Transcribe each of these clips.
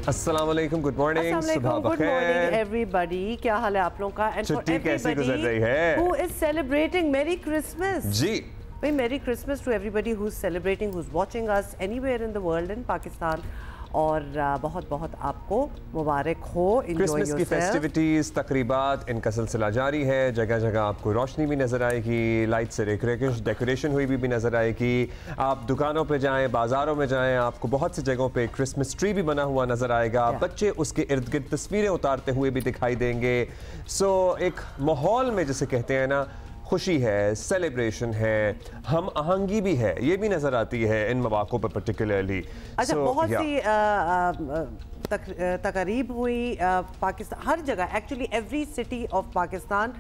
अस्सलाम वालेकुम, good morning, सुबह बखैर एवरीबॉडी। क्या हाल है आप लोगों का? एंड छुट्टी कैसी गुजर रही है? Who is celebrating merry Christmas. जी भाई, merry Christmas to everybody who is celebrating, who is watching us anywhere in the world, in Pakistan. और बहुत बहुत आपको मुबारक हो। क्रिसमस की फेस्टिविटीज़, तकरीबात, इनका सिलसिला जारी है। जगह जगह आपको रोशनी भी नज़र आएगी, लाइट से डेकोरेशन हुई भी नज़र आएगी। आप दुकानों पे जाएं, बाज़ारों में जाएं, आपको बहुत सी जगहों पे क्रिसमस ट्री भी बना हुआ नज़र आएगा। बच्चे उसके इर्द गिर्द तस्वीरें उतारते हुए भी दिखाई देंगे। सो एक माहौल में जिसे कहते हैं ना, खुशी है, सेलिब्रेशन है, हम आहंगी भी है, ये भी नज़र आती है इन मौक़ों पर पर्टिकुलरली। अच्छा, बहुत सी तकरीब हुई पाकिस्तान, हर जगह, actually every city of Pakistan,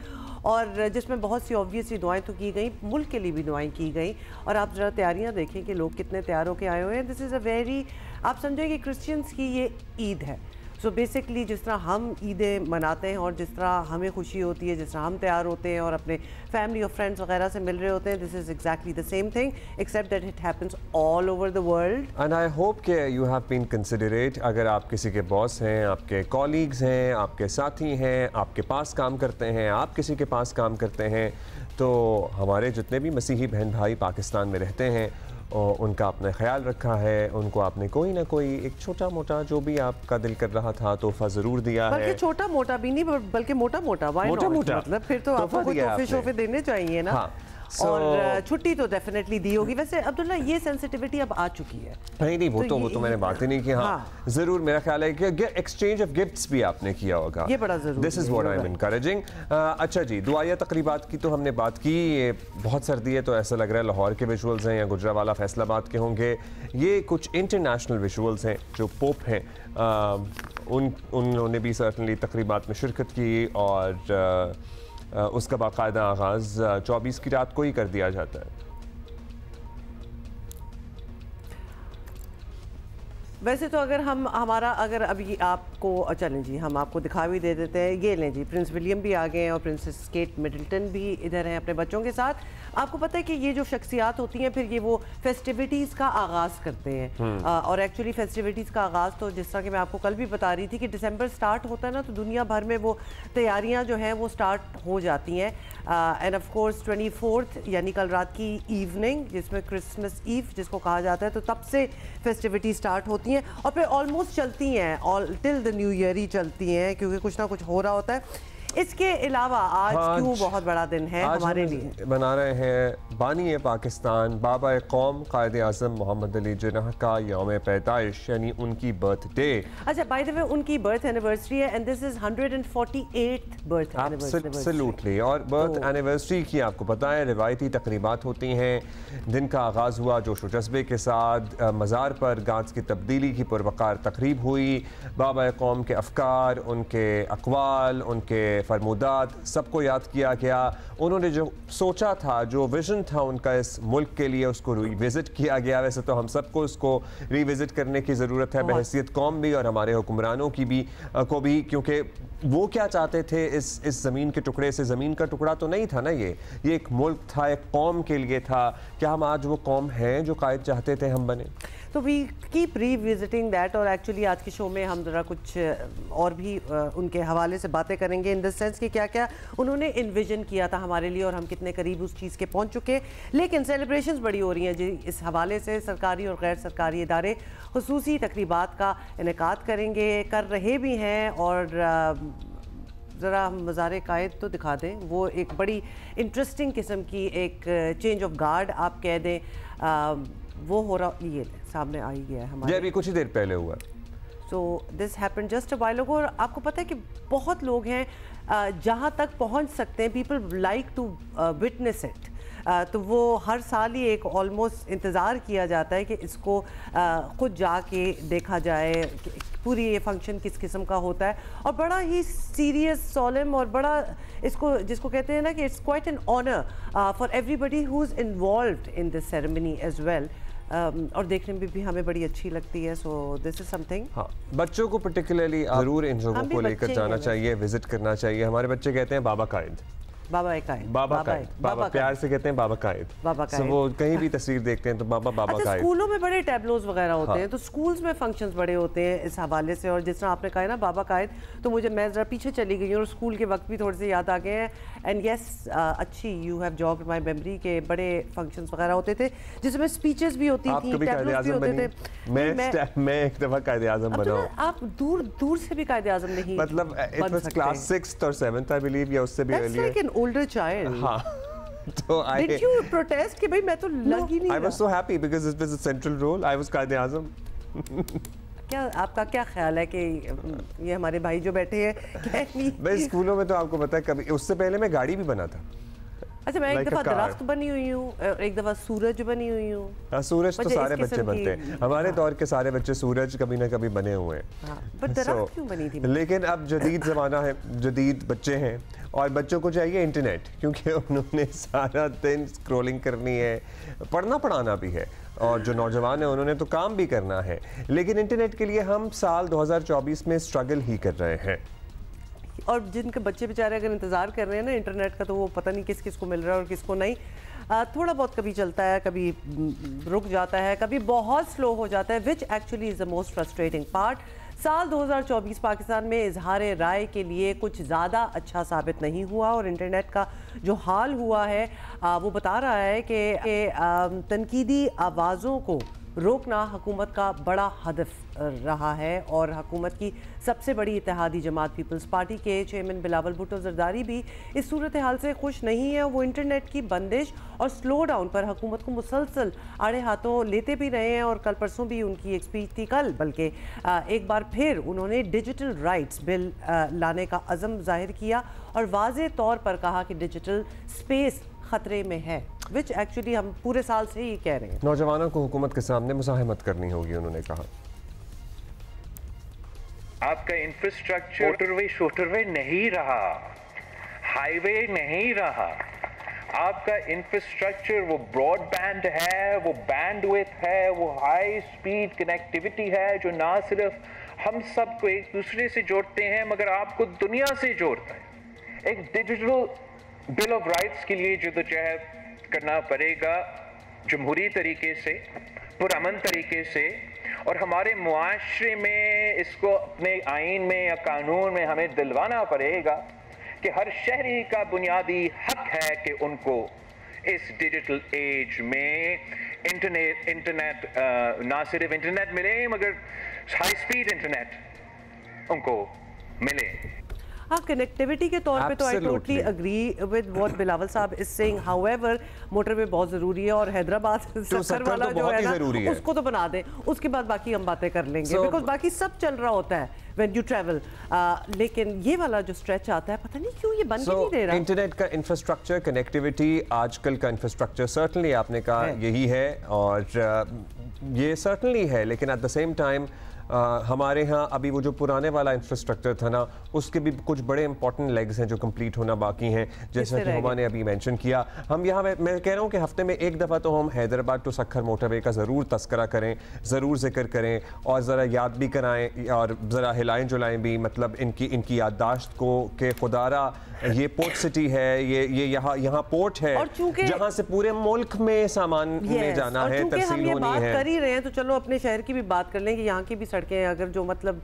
और जिसमें बहुत सी ऑब्वियसली दुआएं तो की गई, मुल्क के लिए भी दुआएं की गई। और आप ज़रा तैयारियां देखें कि लोग कितने तैयार होकर आए हुए हैं। दिस इज़ अ वेरी, आप समझें कि क्रिश्चियंस की ये ईद है। सो बेसिकली जिस तरह हम ईदें मनाते हैं और जिस तरह हमें खुशी होती है, जिस तरह हम तैयार होते हैं और अपने फैमिली और फ्रेंड्स वगैरह से मिल रहे होते हैं, this is exactly the same thing except that it happens all over the world. And I hope कि यू हैव बीन कंसिडरेट। अगर आप किसी के बॉस हैं, आपके कॉलीग्स हैं, आपके साथी हैं, आपके पास काम करते हैं, आप किसी के पास काम करते हैं, तो हमारे जितने भी मसीही बहन भाई पाकिस्तान में रहते हैं और उनका आपने ख्याल रखा है, उनको आपने कोई ना कोई एक छोटा मोटा जो भी आपका दिल कर रहा था तोहफा ज़रूर दिया है। बल्कि छोटा मोटा भी नहीं, बल्कि मोटा मोटा मतलब फिर तो आपको कोई तोहफे शोफे देने चाहिए ना। हाँ। और छुट्टी तो डेफिनेटली दी होगी। वैसे अब्दुल्ला, ये सेंसिटिविटी अब आ चुकी है। नहीं, वो तो मैंने बात ही नहीं की। हाँ, जरूर मेरा ख्याल है कि एक्सचेंज ऑफ गिफ्ट्स भी आपने किया होगा, ये बड़ा जरूरी। This is what I am encouraging. अच्छा जी, दुआया तकरीबात की तो हमने बात की। ये बहुत सर्दी है तो ऐसा लग रहा है लाहौर के विजुअल्स हैं या गुजरावाला फैसलाबाद के होंगे। ये कुछ इंटरनेशनल विजुअल्स हैं। जो पोप हैं उन्होंने भी सर्टनली तकरीबात में शिरकत की और उसका बाकायदा आगाज़ 24 की रात को ही कर दिया जाता है। वैसे तो अगर अगर अभी आपको, चलें जी, हम आपको दिखा भी दे देते हैं। ये लें जी, प्रिंस विलियम भी आ गए हैं और प्रिंसेस केट मिडल्टन भी इधर हैं अपने बच्चों के साथ। आपको पता है कि ये जो शख्सियात होती हैं फिर ये वो फेस्टिविटीज़ का आगाज़ करते हैं। और एक्चुअली फेस्टिविटीज़ का आगाज़ तो जिस तरह कि मैं आपको कल भी बता रही थी कि दिसंबर स्टार्ट होता है ना, तो दुनिया भर में वो तैयारियाँ जो हैं वो स्टार्ट हो जाती हैं। एंड ऑफ कोर्स 24 यानी कल रात की इवनिंग, जिसमें क्रिसमस ईव जिसको कहा जाता है, तो तब से फेस्टिविटी स्टार्ट होती हैं और फिर ऑलमोस्ट चलती हैं, all till the new year ही चलती हैं, क्योंकि कुछ ना कुछ हो रहा होता है। इसके अलावा आज क्यों बहुत बड़ा दिन है हमारे लिए? मना रहे हैं बानी पाकिस्तान, बाबा कौम, कायद आज़म मोहम्मद अली जिन्नाह का यौम पैदाइश, यानी उनकी बर्थडे। अच्छा, बाय द वे उनकी बर्थ एनिवर्सरी है and this is 148th birth anniversary. Absolutely. और बर्थ एनिवर्सरी की आपको पता है रिवायती तकरीबात होती हैं। दिन का आगाज़ हुआ जोश व जज्बे के साथ। मज़ार पर गाज की तब्दीली की पुरवकार तकरीब हुई। बाबा कौम के अफकार, उनके अक़वाल, उनके फरमुदात, सबको याद किया गया। उन्होंने जो सोचा था, जो विजन था उनका इस मुल्क के लिए, उसको रिविज़िट किया गया। वैसे तो हम सबको उसको रिविज़िट करने की ज़रूरत है, बहैसियत कौम भी और हमारे हुक्मरानों की भी क्योंकि वो क्या चाहते थे इस ज़मीन के टुकड़े से। ज़मीन का टुकड़ा तो नहीं था ना, ये एक मुल्क था, एक कौम के लिए था। क्या हम आज वो कौम हैं जो कायद चाहते थे हम बने? तो वी कीप रीविजिटिंग दैट। और एक्चुअली आज के शो में हम ज़रा कुछ और भी उनके हवाले से बातें करेंगे, इन द सेंस कि क्या क्या उन्होंने इन्विजन किया था हमारे लिए और हम कितने करीब उस चीज़ के पहुंच चुके। लेकिन सेलिब्रेशंस बड़ी हो रही हैं जी। इस हवाले से सरकारी और गैर सरकारी इदारे खुसूसी तकरीबात का इनेकाद कर रहे भी हैं। और ज़रा हम मज़ार कायद तो दिखा दें, वो एक बड़ी इंटरेस्टिंग किस्म की एक चेंज ऑफ गार्ड आप कह दें, वो हो रहा, ये सामने आ ही गया है हमारे, अभी कुछ ही देर पहले हुआ। So this happened just a while ago. और आपको पता है कि बहुत लोग हैं जहाँ तक पहुँच सकते हैं, people like to witness it. तो वो हर साल ही एक ऑलमोस्ट इंतज़ार किया जाता है कि इसको खुद जाके देखा जाए कि पूरी ये फंक्शन किस किस्म का होता है। और बड़ा ही सीरियस, सोलम और बड़ा इसको जिसको कहते हैं ना कि it's quite an honour for everybody who is involved in this ceremony as well. और देखने में भी हमें बड़ी अच्छी लगती है। So this is something. हाँ, बच्चों को पर्टिकुलरली ज़रूर इन जगहों को लेकर जाना चाहिए, विजिट करना चाहिए। हमारे बच्चे कहते हैं बाबा कायद, बाबा कायद, बाबा प्यार से कहते हैं बाबा कायद। बाबा कायद। वो कहीं भी तस्वीर देखते हैं तो बाबा कायद। स्कूलों में बड़े टैबलोज वगैरह होते हैं, तो स्कूल्स में फंक्शंस बड़े होते हैं इस हवाले से। और जिस तरह आपने कहा ना बाबा कायद, तो मुझे मैं ज़रा पीछे चली गई और स्कूल के वक्त भी थोड़े से याद आ गए हैं। एंड येस, अच्छी यू हैव जॉग्ड माई मेमोरी के बड़े फंक्शंस वगैरह होते थे जिसमें स्पीचेस भी होती थी, टैबलोज भी होते थे। मैं एक दफा कायदे आज़म बना हूं। आप दूर दूर से भी कायदे आज़म नहीं, मतलब इट वाज क्लास 6th और 7th आई बिलीव, या उससे भी early. Like an older child. हाँ, तो Did you protest कि भाई मैं तो लग ही नहीं I was so happy because it was a central role. I was कायदे आज़म। क्या आपका क्या ख्याल है कि ये हमारे भाई जो बैठे हैं भाई स्कूलों में तो आपको पता है कभी, उससे पहले मैं गाड़ी भी बना था। अच्छा, मैं एक दफा दरख्त बनी हुई हूँ, एक दफा सूरज बनी हुई हूँ। सूरज तो सारे बच्चे बनते हैं, हमारे दौर के सारे बच्चे सूरज कभी ना कभी बने हुए हैं। पर दरख्त क्यों बनी थी? लेकिन अब जदीद ज़माना है, जदीद बच्चे हैं और बच्चों को चाहिए इंटरनेट, क्योंकि उन्होंने सारा दिन स्क्रॉलिंग करनी है, पढ़ना पढ़ाना भी है, और जो नौजवान हैं उन्होंने तो काम भी करना है। लेकिन इंटरनेट के लिए हम साल 2024 में स्ट्रगल ही कर रहे हैं। और जिनके बच्चे बेचारे अगर इंतज़ार कर रहे हैं ना इंटरनेट का, तो वो पता नहीं किस किस को मिल रहा है और किसको नहीं। थोड़ा बहुत कभी चलता है, कभी रुक जाता है, कभी बहुत स्लो हो जाता है, which actually is the most frustrating part. साल 2024 पाकिस्तान में इजहार राय के लिए कुछ ज़्यादा अच्छा साबित नहीं हुआ, और इंटरनेट का जो हाल हुआ है वो बता रहा है कि तनकीदी आवाज़ों को रोकना हुकूमत का बड़ा हदफ रहा है। और हुकूमत की सबसे बड़ी इत्तेहादी जमात पीपल्स पार्टी के चेयरमैन बिलावल भुट्टो जरदारी भी इस सूरत हाल से खुश नहीं है। वो इंटरनेट की बंदिश और स्लो डाउन पर हुकूमत को मुसलसल आड़े हाथों लेते भी रहे हैं, और कल परसों भी उनकी एक स्पीच थी, कल बल्कि एक बार फिर उन्होंने डिजिटल राइट्स बिल लाने का अज़म जाहिर किया और वाज़े तौर पर कहा कि डिजिटल स्पेस खतरे में है, विच एक्चुअली हम पूरे साल से ही कह रहे हैं। नौजवानों को हुकूमत के सामने मुज़ाहमत करनी होगी, उन्होंने कहा। आपका इंफ्रास्ट्रक्चर मोटरवे नहीं रहा, हाईवे नहीं रहा, आपका इंफ्रास्ट्रक्चर वो ब्रॉडबैंड है, वो बैंडविड्थ है, वो हाई स्पीड कनेक्टिविटी है, जो ना सिर्फ हम सबको एक दूसरे से जोड़ते हैं मगर आपको दुनिया से जोड़ता है। एक डिजिटल बिल ऑफ राइट्स के लिए जद्दोजहद करना पड़ेगा जमहूरी तरीके से, पुरअमन तरीके से, और हमारे मुआशरे में इसको अपने आइन में या कानून में हमें दिलवाना पड़ेगा कि हर शहरी का बुनियादी हक है कि उनको इस डिजिटल एज में इंटरनेट ना सिर्फ इंटरनेट मिले मगर हाई स्पीड इंटरनेट उनको मिले। हाँ, कनेक्टिविटी के तौर पे तो I totally agree with what Bilawal साहब इज सेइंग। हाउएवर मोटरवे बहुत ज़रूरी है, और हैदराबाद सक्कर वाला जो है ना उसको तो बना दें, उसके बाद बाकी हम बातें कर लेंगे, बिकॉज बाकी सब चल रहा होता है व्हेन यू ट्रैवल। लेकिन ये वाला जो स्ट्रेच आता है, पता नहीं क्यों ये बन नहीं दे रहा। इंटरनेट का इंफ्रास्ट्रक्चर, कनेक्टिविटी, आजकल का इंफ्रास्ट्रक्चर सर्टनली आपने कहा यही है, और ये सर्टनली है, लेकिन एट द सेम टाइम हमारे यहाँ अभी वो जो पुराने वाला इंफ्रास्ट्रक्चर था ना, उसके भी कुछ बड़े इंपॉर्टेंट लेग्स हैं जो कंप्लीट होना बाकी हैं, जैसा कि हुमा ने अभी मेंशन किया। हम यहाँ मैं कह रहा हूँ कि हफ्ते में एक दफ़ा तो हम हैदराबाद टू सक्खर मोटरवे का ज़रूर तस्करा करें, ज़रूर जिक्र करें, और ज़रा याद भी कराएं और ज़रा हिलाएं जुलाएं भी, मतलब इनकी याददाश्त को कि खुदारा ये पोर्ट सिटी है, ये यहाँ पोर्ट है जहाँ से पूरे मुल्क में सामान ले जाना है, तरसील होनी है। कर ही रहे हैं तो चलो अपने शहर की भी बात कर लें कि यहाँ की भी सड़कें अगर जो मतलब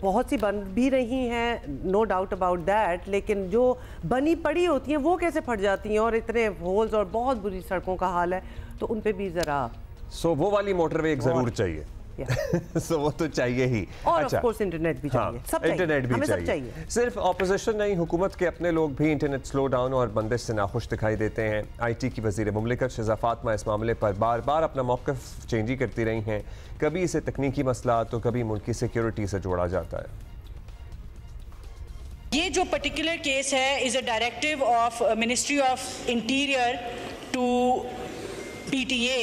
बहुत सी बन भी रही हैं, नो डाउट अबाउट दैट, लेकिन जो बनी पड़ी होती हैं वो कैसे फट जाती हैं, और इतने होल्स और बहुत बुरी सड़कों का हाल है, तो उन पे भी ज़रा वो वाली मोटरवे एक ज़रूर चाहिए। वो तो चाहिए ही। और ऑफ कोर्स इंटरनेट भी चाहिए, हाँ, सब इंटरनेट भी सब चाहिए। सिर्फ ऑपोजिशन नहीं, हुकूमत के अपने लोग भी इंटरनेट स्लो डाउन और बंदिश से नाखुश दिखाई देते हैं। IT की वज़ीर मुमलिकत शहज़ा फातिमा इस मामले पर बार बार अपना मौक़िफ़ चेंज ही करती रही हैं। कभी इसे तकनीकी मसला तो कभी मुल्की सिक्योरिटी से जोड़ा जाता है। ये जो पर्टिकुलर केस है is a directive of ministry of interior to PTA,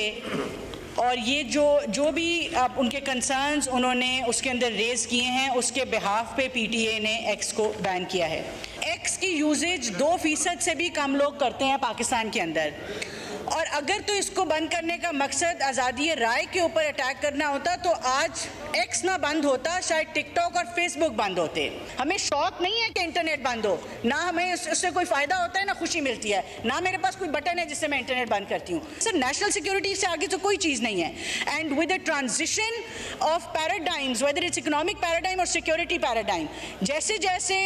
और ये जो भी आप उनके कंसर्न्स उन्होंने उसके अंदर रेज़ किए हैं, उसके बिहाफ पे PTA ने X को बैन किया है। X की यूजेज 2% से भी कम लोग करते हैं पाकिस्तान के अंदर। और अगर तो इसको बंद करने का मकसद आज़ादी राय के ऊपर अटैक करना होता तो आज एक्स ना बंद होता, शायद टिकटॉक और फेसबुक बंद होते। हमें शौक नहीं है कि इंटरनेट बंद हो, ना हमें उससे कोई फ़ायदा होता है ना खुशी मिलती है, ना मेरे पास कोई बटन है जिससे मैं इंटरनेट बंद करती हूँ। सर नेशनल सिक्योरिटी से आगे तो कोई चीज़ नहीं है। And with the transition of paradigms, whether it's economic paradigm और सिक्योरिटी पैराडाइम, जैसे जैसे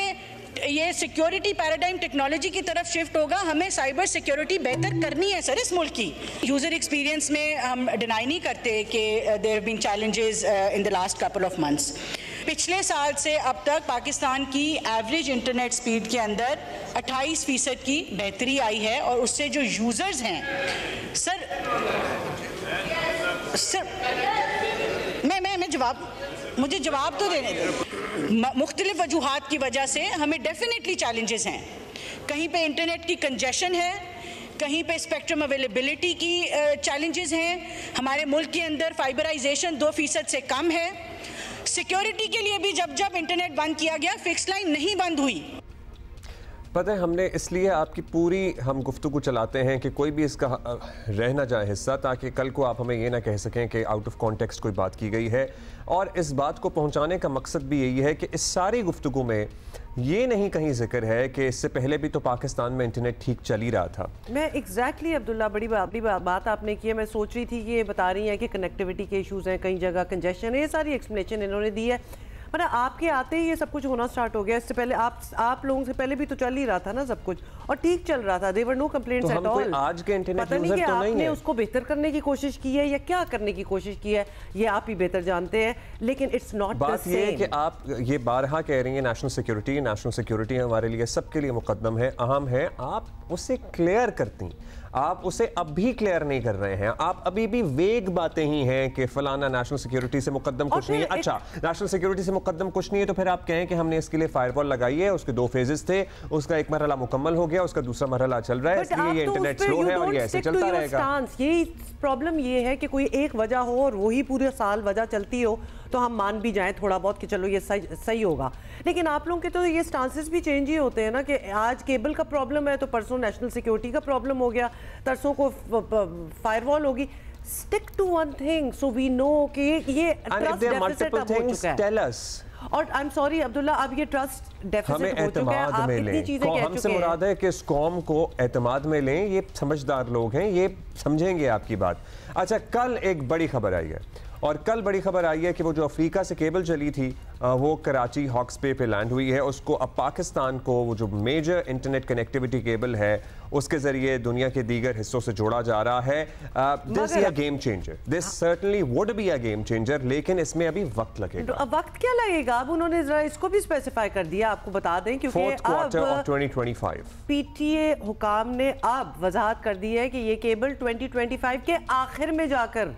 ये सिक्योरिटी पैराडाइम टेक्नोलॉजी की तरफ शिफ्ट होगा, हमें साइबर सिक्योरिटी बेहतर करनी है सर इस मुल्क की। यूज़र एक्सपीरियंस में हम डिनाई नहीं करते कि there have been challenges in the last couple of months. पिछले साल से अब तक पाकिस्तान की एवरेज इंटरनेट स्पीड के अंदर 28% की बेहतरी आई है और उससे जो यूज़र्स हैं सर मुझे जवाब तो देने दें। मुख्तलिफ वजूहात की वजह से हमें डेफिनेटली चैलेंजेस हैं। कहीं पे इंटरनेट की कंजेशन है, कहीं पे स्पेक्ट्रम अवेलेबिलिटी की चैलेंजेस हैं। हमारे मुल्क के अंदर फाइबराइजेशन 2% से कम है। सिक्योरिटी के लिए भी जब जब इंटरनेट बंद किया गया, फिक्स लाइन नहीं बंद हुई। पता है हमने इसलिए आपकी पूरी हम गुफ्तगू चलाते हैं कि कोई भी इसका रह ना जाए हिस्सा, ताकि कल को आप हमें ये ना कह सकें कि आउट ऑफ कॉन्टेक्स्ट कोई बात की गई है। और इस बात को पहुंचाने का मकसद भी यही है कि इस सारी गुफ्तगू में ये नहीं कहीं जिक्र है कि इससे पहले भी तो पाकिस्तान में इंटरनेट ठीक चल ही रहा था। मैं एग्जैक्टली अब्दुल्ला बड़ी बात आपने की है। मैं सोच रही थी कि ये बता रही हैं कि कनेक्टिविटी के इश्यूज हैं, कई जगह कंजेशन है, ये सारी एक्सप्लेनेशन इन्होंने दी है। मतलब आपके आते ही ये सब कुछ होना स्टार्ट हो गया। इससे पहले आप लोगों से पहले भी तो चल ही रहा था ना सब कुछ, और ठीक चल रहा था। देवर नो कंप्लेंट्स एट ऑल। आज के इंटरनेट यूजर तो नहीं आपने है। उसको बेहतर करने की कोशिश की है या क्या करने की कोशिश की है, ये आप ही बेहतर जानते हैं, लेकिन इट्स नॉट द सेम। बात ये कि आप ये बारहा कह रही हैं नेशनल सिक्योरिटी हमारे लिए सबके लिए मुकद्दम है, अहम है। आप उसे क्लियर करती, आप उसे अब भी क्लियर नहीं कर रहे हैं। आप अभी भी वेग बातें ही हैं कि फलाना नेशनल सिक्योरिटी से मुकद्दम कुछ नहीं है। अच्छा, नेशनल सिक्योरिटी से मुकद्दम कुछ नहीं है तो फिर आप कहें कि हमने इसके लिए फायरवॉल लगाई है, उसके 2 फेजेस थे, उसका एक मरहला मुकम्मल हो गया, उसका दूसरा मरहला चल रहा है, इसलिए ये इंटरनेट स्लो है और ये ऐसे चलता रहेगा। यही प्रॉब्लम ये है कि कोई एक वजह हो और वही पूरे साल वजह चलती हो तो हम मान भी जाएं थोड़ा बहुत कि चलो ये सही होगा। लेकिन आप लोगों के तो ये स्टांसेस भी चेंज ही होते हैं ना कि आज केबल का प्रॉब्लम है तो परसों नेशनल सिक्योरिटी का प्रॉब्लम हो गया, तरसों को फायरवॉल होगी। Stick to one thing so we know कि ये ट्रस्ट डेफिसिट अब हो चुका है। और आई एम सॉरी अब्दुल्ला, अब ये ट्रस्ट डेफिसिट हो चुका है। आप इतनी चीजें कह चुके हैं। हमसे मुराद है कि इस कौम को एतमाद में लें, ये समझदार लोग हैं, ये समझेंगे आपकी बात। अच्छा, कल एक बड़ी खबर आई है, और कल बड़ी खबर आई है कि वो जो अफ्रीका से केबल चली थी वो कराची हॉक्स पे लैंड हुई है। उसको अब पाकिस्तान को वो जो मेजर इंटरनेट कनेक्टिविटी केबल है उसके जरिए दुनिया के दीगर हिस्सों से जोड़ा जा रहा है। This is a game changer, this certainly would be a game changer, लेकिन इसमें अभी वक्त लगेगा। अब वक्त क्या लगेगा? अब उन्होंने जरा इसको भी स्पेसिफाई कर दिया, आपको बता दें, क्योंकि 4th quarter of 2025 पीटीए हुकाम ने अब वजाहत कर दी है कि ये केबल 2025 के आखिर में जाकर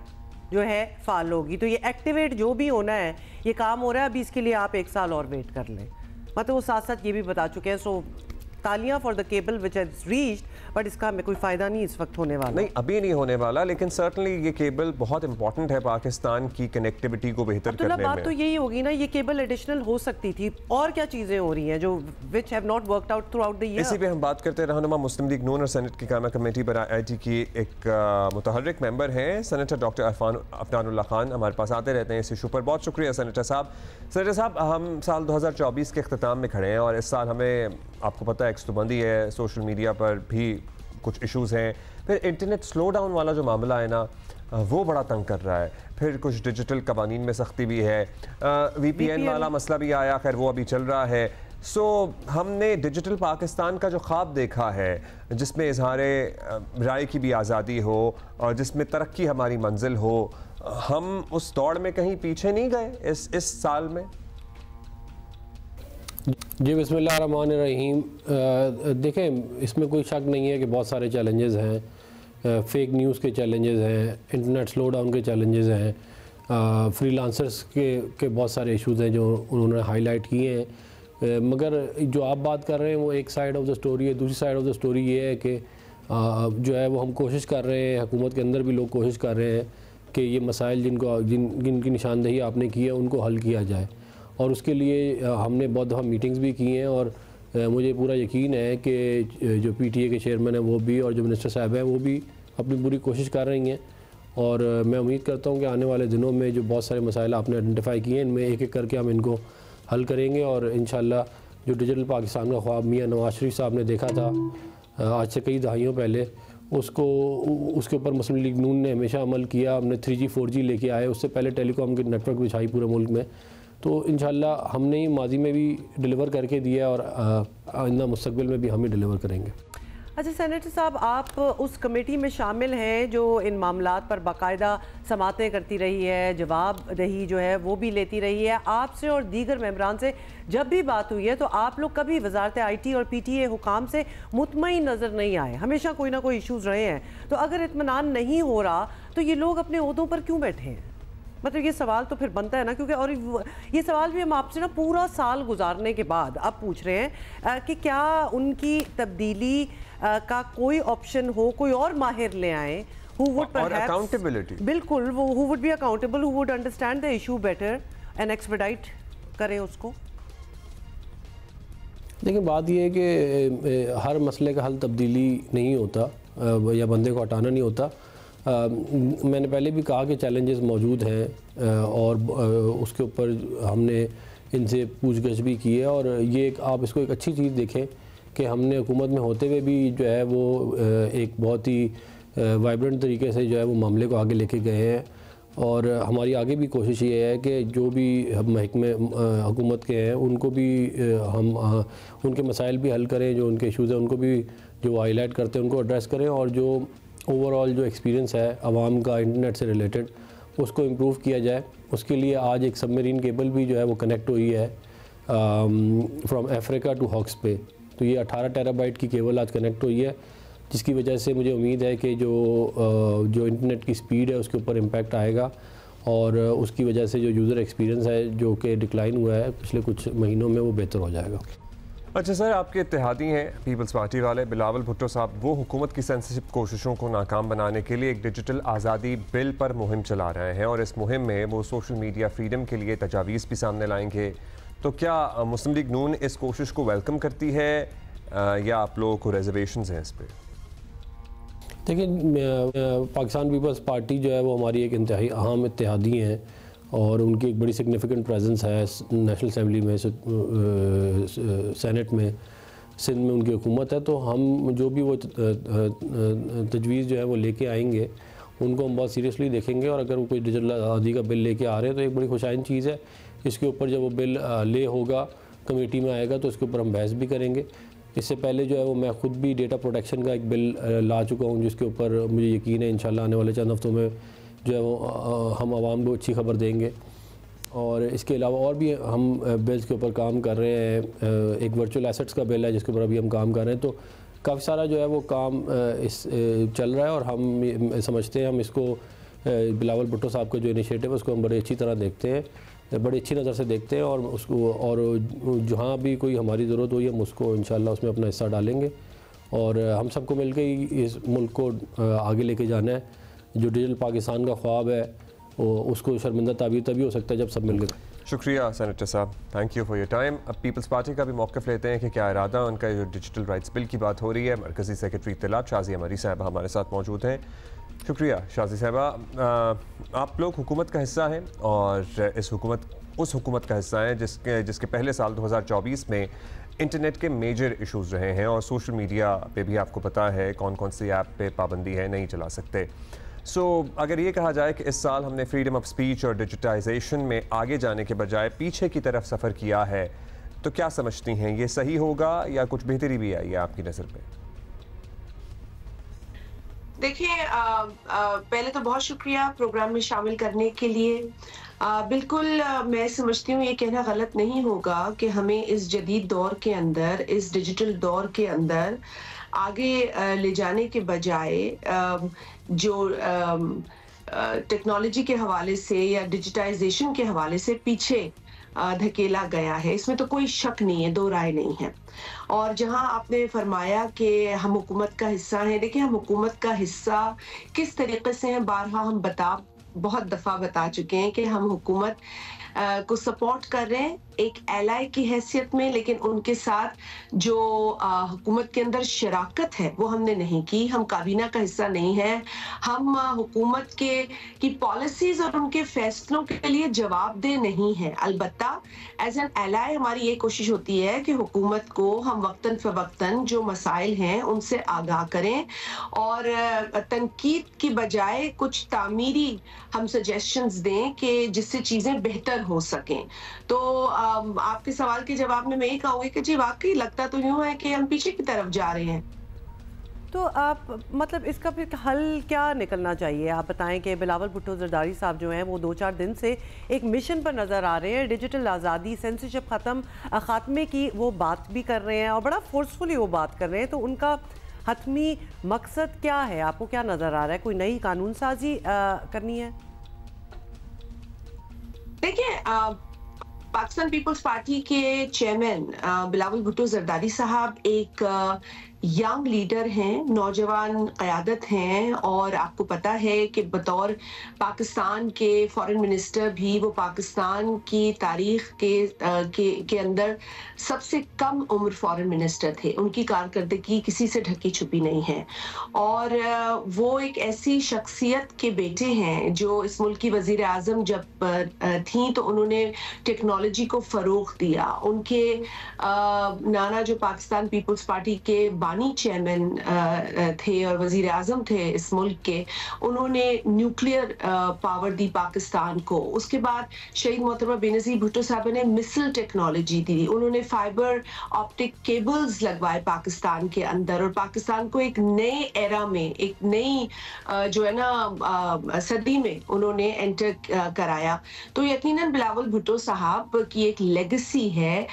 जो है फाल होगी। तो ये एक्टिवेट जो भी होना है, ये काम हो रहा है, अभी इसके लिए आप 1 साल और वेट कर लें। मतलब वो साथ साथ ये भी बता चुके हैं। सो तालियां for the cable which has reached, but इसका हमें कोई फायदा नहीं इस वक्त होने वाला। नहीं, अभी नहीं होने वाला, लेकिन सर्टनली ये केबल बहुत इंपॉर्टेंट है पाकिस्तान की कनेक्टिविटी को बेहतर करने में। बात तो यही होगी ना, ये केबल एडिशनल हो सकती थी, और क्या चीजें हो रही हैं जो which have not worked out through out the year. इसी पे हम बात करते हैं। रहनुमा मुस्लिम लीग नून और सेनेट की कायमा कमेटी बराए IT की एक मुतहर्रिक मेंबर हैं सेनेटर डॉक्टर अफनानुल्लाह खान, हमारे पास आते रहते हैं इस इशू पर। बहुत शुक्रिया सेनेटर साहब। सेनेटर साहब, हम साल 2024 के अख्ताम में खड़े हैं और इस साल हमें, आपको पता है, एक्सतुबंदी है, सोशल मीडिया पर भी कुछ इश्यूज़ हैं, फिर इंटरनेट स्लो डाउन वाला जो मामला है ना वो बड़ा तंग कर रहा है, फिर कुछ डिजिटल कवानीन में सख्ती भी है, VPN वाला मसला भी आया, खैर वो अभी चल रहा है। सो हमने डिजिटल पाकिस्तान का जो ख्वाब देखा है जिसमें इजहार राय की भी आज़ादी हो और जिसमें तरक्की हमारी मंजिल हो, हम उस दौड़ में कहीं पीछे नहीं गए इस साल में? जी बिस्मिल्लाहिर्रहमानिर्रहीम। देखें, इसमें कोई शक नहीं है कि बहुत सारे चैलेंजेस हैं। फेक न्यूज़ के चैलेंजेस हैं, इंटरनेट स्लो डाउन के चैलेंजेस हैं, फ्रीलांसर्स के बहुत सारे इश्यूज़ हैं जो उन्होंने हाईलाइट किए हैं। मगर जो आप बात कर रहे हैं वो एक साइड ऑफ द स्टोरी है। दूसरी साइड ऑफ द स्टोरी ये है कि जो है वो हम कोशिश कर रहे हैं, हुकूमत के अंदर भी लोग कोशिश कर रहे हैं कि ये मसाइल जिनकी निशानदही आपने की है उनको हल किया जाए, और उसके लिए हमने बहुत दफ़ा मीटिंग्स भी की हैं। और मुझे पूरा यकीन है कि जो PTA के चेयरमैन हैं वो भी और जो मिनिस्टर साहब हैं वो भी अपनी पूरी कोशिश कर रही हैं और मैं उम्मीद करता हूँ कि आने वाले दिनों में जो बहुत सारे मसाइल आपने आइडेंटिफाई किए हैं, इनमें एक एक करके हम इनको हल करेंगे और इंशाल्लाह जो डिजिटल पाकिस्तान का ख्वाब मियां नवाज शरीफ साहब ने देखा था आज से कई दहाइयों पहले, उसके ऊपर मुस्लिम लीग नून ने हमेशा अमल किया। हमने 3G 4G लेके आए, उससे पहले टेलीकॉम के नेटवर्क बिछाई पूरे मुल्क में। तो इंशाल्लाह हमने ही माजी में भी डिलीवर करके दिया और आइंदा मुस्तकबिल में भी हम ही डिलीवर करेंगे। अच्छा सेनेटर साहब, आप उस कमेटी में शामिल हैं जो इन मामलात पर बाकायदा समातें करती रही है, जवाबदही जो है वो भी लेती रही है। आपसे और दीगर मेंबरान से जब भी बात हुई है तो आप लोग कभी वजारत IT और PTA हुकाम से मुतमईन नज़र नहीं आए, हमेशा कोई ना कोई इशूज़ रहे हैं। तो अगर इत्मीनान नहीं हो रहा तो ये लोग अपने ओहदों पर क्यों बैठे हैं? मतलब ये सवाल तो फिर बनता है ना, क्योंकि और ये सवाल भी हम आपसे ना पूरा साल गुजारने के बाद अब पूछ रहे हैं कि क्या उनकी तब्दीली का कोई ऑप्शन हो, कोई और माहिर ले आए who would perhaps अकाउंटेबिलिटी, बिल्कुल वो who would be accountable, who would understand the issue better and expedite करें उसको। देखिए बात यह है कि हर मसले का हल तब्दीली नहीं होता या बंदे को हटाना नहीं होता। मैंने पहले भी कहा कि चैलेंजेस मौजूद हैं और उसके ऊपर हमने इनसे पूछगछ भी की है और ये आप इसको एक अच्छी चीज़ देखें कि हमने हुकूमत में होते हुए भी जो है वो एक बहुत ही वाइब्रेंट तरीके से जो है वो मामले को आगे लेके गए हैं और हमारी आगे भी कोशिश ये है कि जो भी महकमे हुकूमत के हैं उनको भी हम उनके मसाइल भी हल करें, जो उनके इशूज़ हैं उनको भी जो हाईलाइट करते हैं उनको एड्रेस करें और जो ओवरऑल जो एक्सपीरियंस है आवाम का इंटरनेट से रिलेटेड उसको इम्प्रूव किया जाए। उसके लिए आज एक सबमरीन केबल भी जो है वो कनेक्ट हुई है फ्रॉम अफ्रीका टू हॉक्स पे। तो ये 18 टेराबाइट की केबल आज कनेक्ट हुई है, जिसकी वजह से मुझे उम्मीद है कि जो इंटरनेट की स्पीड है उसके ऊपर इम्पैक्ट आएगा और उसकी वजह से जो यूज़र एक्सपीरियंस है जो कि डिक्लाइन हुआ है पिछले कुछ महीनों में वो बेहतर हो जाएगा। अच्छा सर, आपके इत्तेहादी हैं पीपल्स पार्टी वाले बिलावल भुट्टो साहब, वो हुकूमत की सेंसिटिव कोशिशों को नाकाम बनाने के लिए एक डिजिटल आज़ादी बिल पर मुहिम चला रहे हैं और इस मुहिम में वो सोशल मीडिया फ्रीडम के लिए तजावीज़ भी सामने लाएंगे। तो क्या मुस्लिम लीग नून इस कोशिश को वेलकम करती है या आप लोगों को रिजर्वेशंस हैं इस पर? देखिए पाकिस्तान पीपल्स पार्टी जो है वो हमारी एक इंतहाई अहम इत्तेहादी हैं और उनकी एक बड़ी सिग्निफिकेंट प्रेजेंस है नेशनल असम्बली में, सेनेट में, सिंध में उनकी हुकूमत है। तो हम जो भी वो तजवीज़ जो है वो लेके आएंगे उनको हम बहुत सीरियसली देखेंगे और अगर वो कोई डिजिटल आज़ादी का बिल लेके आ रहे हैं तो एक बड़ी खुशाइन चीज़ है। इसके ऊपर जब वो बिल ले होगा कमेटी में आएगा तो इसके ऊपर हम बहस भी करेंगे। इससे पहले जो है वो मैं ख़ुद भी डेटा प्रोटेक्शन का एक बिल ला चुका हूँ जिसके ऊपर मुझे यकीन है इंशाल्लाह आने वाले चंद हफ्तों में जो है वो हम आवाम को अच्छी खबर देंगे। और इसके अलावा और भी हम बिल्स के ऊपर काम कर रहे हैं। एक वर्चुअल एसेट्स का बिल है जिसके ऊपर अभी हम काम कर रहे हैं। तो काफ़ी सारा जो है वो काम इस चल रहा है और हम समझते हैं हम इसको बिलावल भुट्टो साहब का जो इनिशिएटिव है उसको हम बड़ी अच्छी तरह देखते हैं, बड़ी अच्छी नज़र से देखते हैं और उसको और जहाँ भी कोई हमारी ज़रूरत हो हम उसको इंशाल्लाह उसमें अपना हिस्सा डालेंगे और हम सबको मिलकर ही इस मुल्क को आगे लेके जाना है। जो डिजिटल पाकिस्तान का ख्वाब है उसको शर्मिंदा तभी हो सकता है जब सब मिलकर। शुक्रिया सेनेटर साहब, thank you for your time. अब पीपल्स पार्टी का भी मौक़िफ़ लेते हैं कि क्या इरादा उनका। जो डिजिटल राइट्स बिल की बात हो रही है, मरकज़ी सेक्रेटरी इत्तलात शाज़िया मरी साहबा हमारे साथ मौजूद हैं। शुक्रिया शाज़ी साहबा। आप लोग हुकूमत का हिस्सा हैं और उस हुकूमत का हिस्सा है जिसके पहले साल 2024 में इंटरनेट के मेजर इशूज़ रहे हैं और सोशल मीडिया पे भी आपको पता है कौन कौन सी ऐप पे पाबंदी है, नहीं चला सकते। अगर ये कहा जाए कि इस साल हमने फ्रीडम ऑफ स्पीच और डिजिटाइजेशन में आगे जाने के बजाय पीछे की तरफ सफ़र किया है, तो क्या समझती हैं ये सही होगा या कुछ बेहतरी भी आई है आपकी नज़र पे? देखिए पहले तो बहुत शुक्रिया प्रोग्राम में शामिल करने के लिए। बिल्कुल मैं समझती हूँ ये कहना गलत नहीं होगा कि हमें इस जदीद दौर के अंदर, इस डिजिटल दौर के अंदर आगे ले जाने के बजाय जो टेक्नोलॉजी के हवाले से या डिजिटाइजेशन के हवाले से पीछे धकेला गया है, इसमें तो कोई शक नहीं है, दो राय नहीं है। और जहां आपने फरमाया कि हम हुकूमत का हिस्सा हैं, देखिए हम हुकूमत का हिस्सा किस तरीके से हैं बारहा हम बहुत दफ़ा बता चुके हैं कि हम हुकूमत को सपोर्ट कर रहे हैं एक एलाई की हैसियत में, लेकिन उनके साथ जो हुकूमत के अंदर शराकत है वो हमने नहीं की। हम काबीना का हिस्सा नहीं है, हम हुकूमत की पॉलिसीज और उनके फैसलों के लिए जवाबदेह नहीं है। अलबत्ता एज एन एलाई हमारी ये कोशिश होती है कि हुकूमत को हम वक्तन फवक्तन जो मसाइल हैं उनसे आगाह करें और तनकीद की बजाय कुछ तामीरी हम सजेशंस दें कि जिससे चीज़ें बेहतर हो सकें। तो आपके सवाल के जवाब में मैं ये कहूँगी कि जी वाकई लगता तो यूँ है कि हम पीछे की तरफ जा रहे हैं। तो आप मतलब इसका फिर हल क्या निकलना चाहिए? आप बताएं कि बिलावल भुट्टो जरदारी साहब जो हैं वो 2-4 दिन से एक मिशन पर नज़र आ रहे हैं, डिजिटल आज़ादी, सेंसरशिप खात्मे की वो बात भी कर रहे हैं और बड़ा फोर्सफुली वो बात कर रहे हैं। तो उनका हतमी मकसद क्या है? आपको क्या नज़र आ रहा है? कोई नई कानून साजी करनी है? देखिए, पाकिस्तान पीपल्स पार्टी के चेयरमैन बिलावल भुट्टो जरदारी साहब एक यंग लीडर हैं, नौजवान क़यादत हैं और आपको पता है कि बतौर पाकिस्तान के फॉरेन मिनिस्टर भी वो पाकिस्तान की तारीख के अंदर सबसे कम उम्र फॉरेन मिनिस्टर थे। उनकी कारकर्दगी किसी से ढकी छुपी नहीं है और वो एक ऐसी शख्सियत के बेटे हैं जो इस मुल्क की वज़ीर आज़म जब थी तो उन्होंने टेक्नोलॉजी को फ़रोग़ दिया। उनके नाना जो पाकिस्तान पीपल्स पार्टी के चेयरमैन थे और वजीर आजम थे इस मुल्क के, उन्होंने न्यूक्लियर पावर दी पाकिस्तान को। उसके बाद शहीद मोहतरमा बेनज़ीर भुट्टो साहब ने मिसल टेक्नोलॉजी दी, उन्होंने फाइबर ऑप्टिक केबल्स लगवाए पाकिस्तान के अंदर और पाकिस्तान को एक नए एरा में, एक नई जो है ना सदी में उन्होंने एंटर कराया। तो यकीनन बिलावल भुट्टो साहब की एक लेगेसी है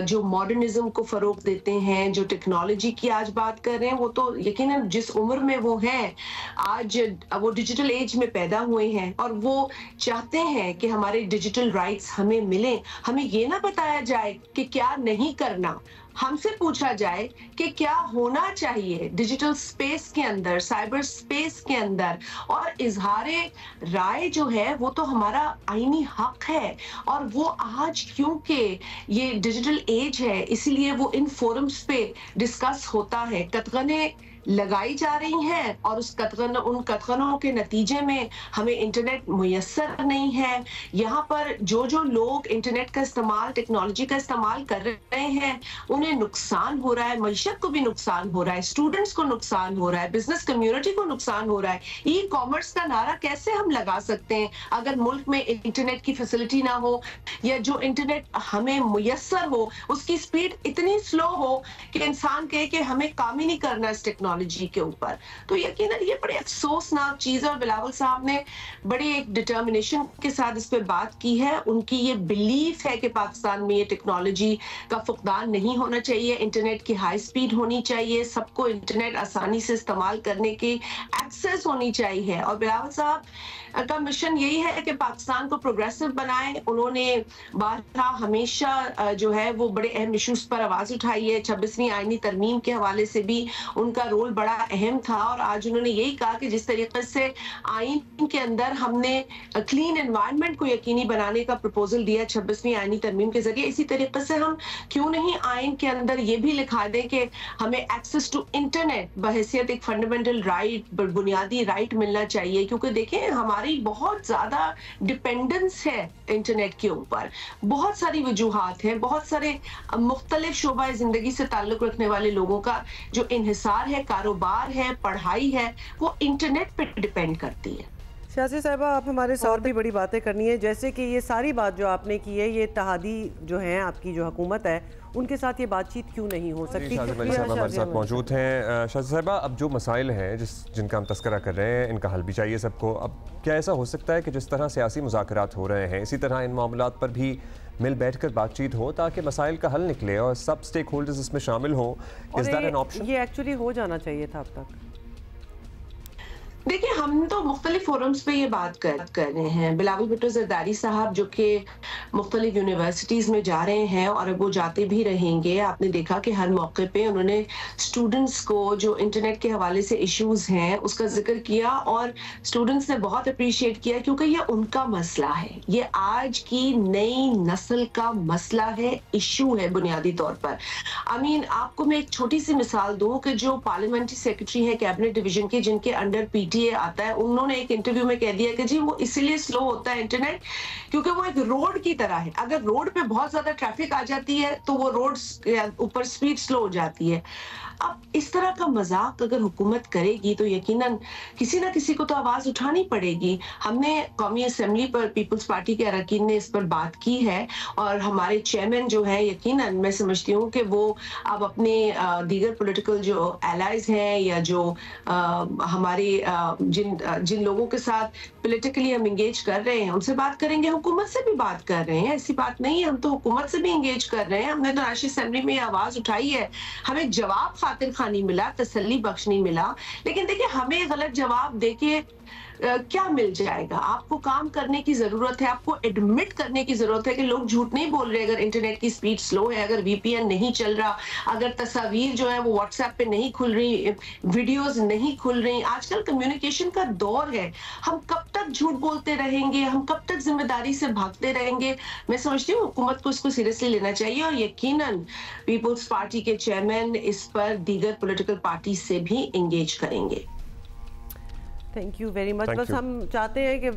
जो मॉडर्निज्म को फरोग देते हैं, जो टेक्नोलॉजी की आज बात कर रहे हैं। वो तो यकीनन जिस उम्र में वो हैं आज, वो डिजिटल एज में पैदा हुए हैं और वो चाहते हैं कि हमारे डिजिटल राइट्स हमें मिलें। हमें ये ना बताया जाए कि क्या नहीं करना, हमसे पूछा जाए कि क्या होना चाहिए डिजिटल स्पेस के अंदर, साइबर स्पेस के अंदर। और इजहारे राय जो है वो तो हमारा आईनी हक है और वो आज क्योंकि ये डिजिटल एज है इसीलिए वो इन फोरम्स पे डिस्कस होता है। कतगने लगाई जा रही हैं और उन कतगनों के नतीजे में हमें इंटरनेट मुयस्सर नहीं है। यहाँ पर जो लोग इंटरनेट का इस्तेमाल, टेक्नोलॉजी का इस्तेमाल कर रहे हैं उन्हें नुकसान हो रहा है, मईशत को भी नुकसान हो रहा है, स्टूडेंट्स को नुकसान हो रहा है, बिजनेस कम्युनिटी को नुकसान हो रहा है। ई कॉमर्स का नारा कैसे हम लगा सकते हैं अगर मुल्क में इंटरनेट की फैसिलिटी ना हो या जो इंटरनेट हमें मुयस्सर हो उसकी स्पीड इतनी स्लो हो कि इंसान कहे कि हमें काम ही नहीं करना इस टेक्नोलॉजी के ऊपर। तो यकीनन ये बड़ी अफसोसनाक चीज है और बिलावल साहब ने बड़े एक डिटर्मिनेशन के साथ इस पे बात की है। उनकी ये बिलीफ है कि पाकिस्तान में ये टेक्नोलॉजी का फुकदान नहीं होना चाहिए, इंटरनेट की हाई स्पीड होनी चाहिए, सबको इंटरनेट आसानी से इस्तेमाल करने की एक्सेस होनी चाहिए। और बिलावल साहब का मिशन यही है कि पाकिस्तान को प्रोग्रेसिव बनाए। उन्होंने बारहा हमेशा जो है वो बड़े अहम इश्यूज पर आवाज उठाई है। 26वीं आईनी तरमीम के हवाले से भी उनका रोल बड़ा अहम था और आज उन्होंने यही कहा कि जिस तरीके से आइन के अंदर हमने क्लीन एनवायरनमेंट को यकीनी बनाने का प्रपोजल दिया 26वीं आईनी तरमीम के जरिए, इसी तरीके से हम क्यों नहीं आइन के अंदर ये भी लिखा दें कि हमें एक्सेस टू इंटरनेट बहैसियत एक फंडामेंटल राइट, बुनियादी राइट मिलना चाहिए। क्योंकि देखें हमारी बहुत ज्यादा डिपेंडेंस है इंटरनेट के ऊपर, बहुत सारी वजूहात हैं, बहुत सारे मुख्तलिफ शोबा जिंदगी से ताल्लुक रखने वाले लोगों का जो इन्हिसार है, कारोबार है, पढ़ाई है, वो इंटरनेट पे डिपेंड करती है। शाजी साहिबा, आप हमारे साथ भी बड़ी बातें करनी है, जैसे कि ये सारी बात जो आपने की है, ये इत्तेहादी जो है आपकी जो हुकूमत है उनके साथ ये बातचीत क्यों नहीं हो सकती? हमारे साथ मौजूद हैं। शाजी साहिबा, अब जो मसाइल हैं जिनका हम तस्करा कर रहे हैं इनका हल भी चाहिए सबको। अब क्या ऐसा हो सकता है कि जिस तरह सियासी मुज़ाकरात हो रहे हैं इसी तरह इन मामलात पर भी मिल बैठकर बातचीत हो ताकि मसाइल का हल निकले और सब स्टेक होल्डर्स इसमें शामिल हों? Is that an option? ये एक्चुअली हो जाना चाहिए था अब तक। देखिए, हम तो मुख्तलिफ फोरम्स पे ये बात कर रहे हैं। बिलावल भुट्टो जरदारी साहब जो कि मुख्तलिफ यूनिवर्सिटीज़ में जा रहे हैं और वो जाते भी रहेंगे। आपने देखा कि हर मौके पे उन्होंने स्टूडेंट्स को जो इंटरनेट के हवाले से इश्यूज हैं उसका जिक्र किया और स्टूडेंट्स ने बहुत अप्रिशिएट किया, क्योंकि ये उनका मसला है, ये आज की नई नस्ल का मसला है, इशू है बुनियादी तौर पर। आपको मैं एक छोटी सी मिसाल दूं कि जो पार्लियामेंट्री सेक्रेटरी है कैबिनेट डिवीजन के, जिनके अंडर पीटीए आता है, उन्होंने एक इंटरव्यू में कह दिया कि जी वो इसलिए स्लो होता है इंटरनेट क्योंकि वो एक रोड की तरह है। अगर रोड पे बहुत ज्यादा ट्रैफिक आ जाती है तो वो रोड ऊपर स्पीड स्लो हो जाती है। अब इस तरह का मजाक अगर हुकूमत करेगी तो यकीनन किसी ना किसी को तो आवाज उठानी पड़ेगी। हमने कौमी असेंबली पर पीपल्स पार्टी के अरकान ने इस पर बात की है और हमारे चेयरमैन जो है, यकीनन मैं समझती हूँ कि वो अब अपने दीगर पॉलिटिकल जो एलाइज हैं या जो हमारे जिन लोगों के साथ पॉलिटिकली हम इंगेज कर रहे हैं उनसे बात करेंगे, हुकूमत से भी बात कर रहे हैं। ऐसी बात नहीं है, हम तो हुकूमत से भी इंगेज कर रहे हैं। हमने तो राष्ट्रीय असेंबली में आवाज उठाई है, हमें जवाब खातिर खानी मिला, तसल्ली बख्श नहीं मिला। लेकिन देखिए, हमें गलत जवाब देके क्या मिल जाएगा? आपको काम करने की जरूरत है, आपको एडमिट करने की जरूरत है कि लोग झूठ नहीं बोल रहे। अगर इंटरनेट की स्पीड स्लो है, अगर वीपीएन नहीं चल रहा, अगर तस्वीर जो है वो व्हाट्सएप पे नहीं खुल रही, वीडियोस नहीं खुल रही, आजकल कम्युनिकेशन का दौर है। हम कब तक झूठ बोलते रहेंगे? हम कब तक जिम्मेदारी से भागते रहेंगे? मैं समझती हूँ हुकूमत को इसको सीरियसली लेना चाहिए और यकीनन पीपल्स पार्टी के चेयरमैन इस पर दीगर पॉलिटिकल पार्टी से भी इंगेज करेंगे। Thank you very much. बस हम चाहते हैं कि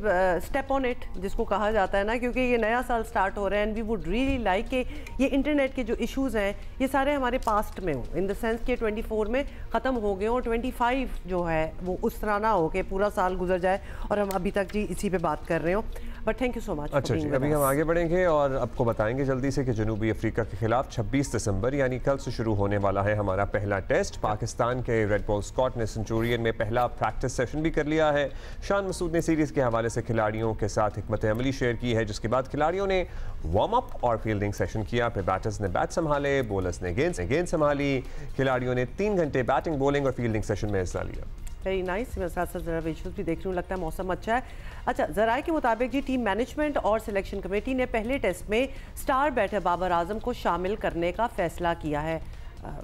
स्टेप ऑन इट जिसको कहा जाता है ना, क्योंकि ये नया साल स्टार्ट हो रहा है and we would really like कि ये इंटरनेट के जो इश्यूज हैं ये सारे हमारे पास्ट में हो, इन द सेंस कि 24 में ख़त्म हो गए और 25 जो है वो उस तरह ना हो कि पूरा साल गुजर जाए और हम अभी तक जी इसी पे बात कर रहे हो। But thank you so much. अच्छा जी, अभी हम आगे बढ़ेंगे और आपको बताएंगे जल्दी से कि जनूबी अफ्रीका के खिलाफ 26 दिसंबर यानी कल से शुरू होने वाला है हमारा पहला टेस्ट। पाकिस्तान के रेड बॉल स्कॉट ने सेंचुरियन में पहला प्रैक्टिस सेशन भी कर लिया है। शान मसूद ने सीरीज के हवाले से खिलाड़ियों के साथ हिकमत अमली शेयर की है, जिसके बाद खिलाड़ियों ने वार्म अप और फील्डिंग सेशन किया। फिर बैटर्स ने बैट संभाले, बॉलर्स ने गेंद संभाली। खिलाड़ियों ने 3 घंटे बैटिंग, बॉलिंग और फील्डिंग सेशन में हिस्सा लिया। Very nice. मैं साथ साथ ज़रा विजुअल्स भी देख रही हूँ, लगता है मौसम अच्छा है। अच्छा, ज़राए के मुताबिक जी टीम मैनेजमेंट और सिलेक्शन कमेटी ने पहले टेस्ट में स्टार बैटर बाबर आजम को शामिल करने का फैसला किया है,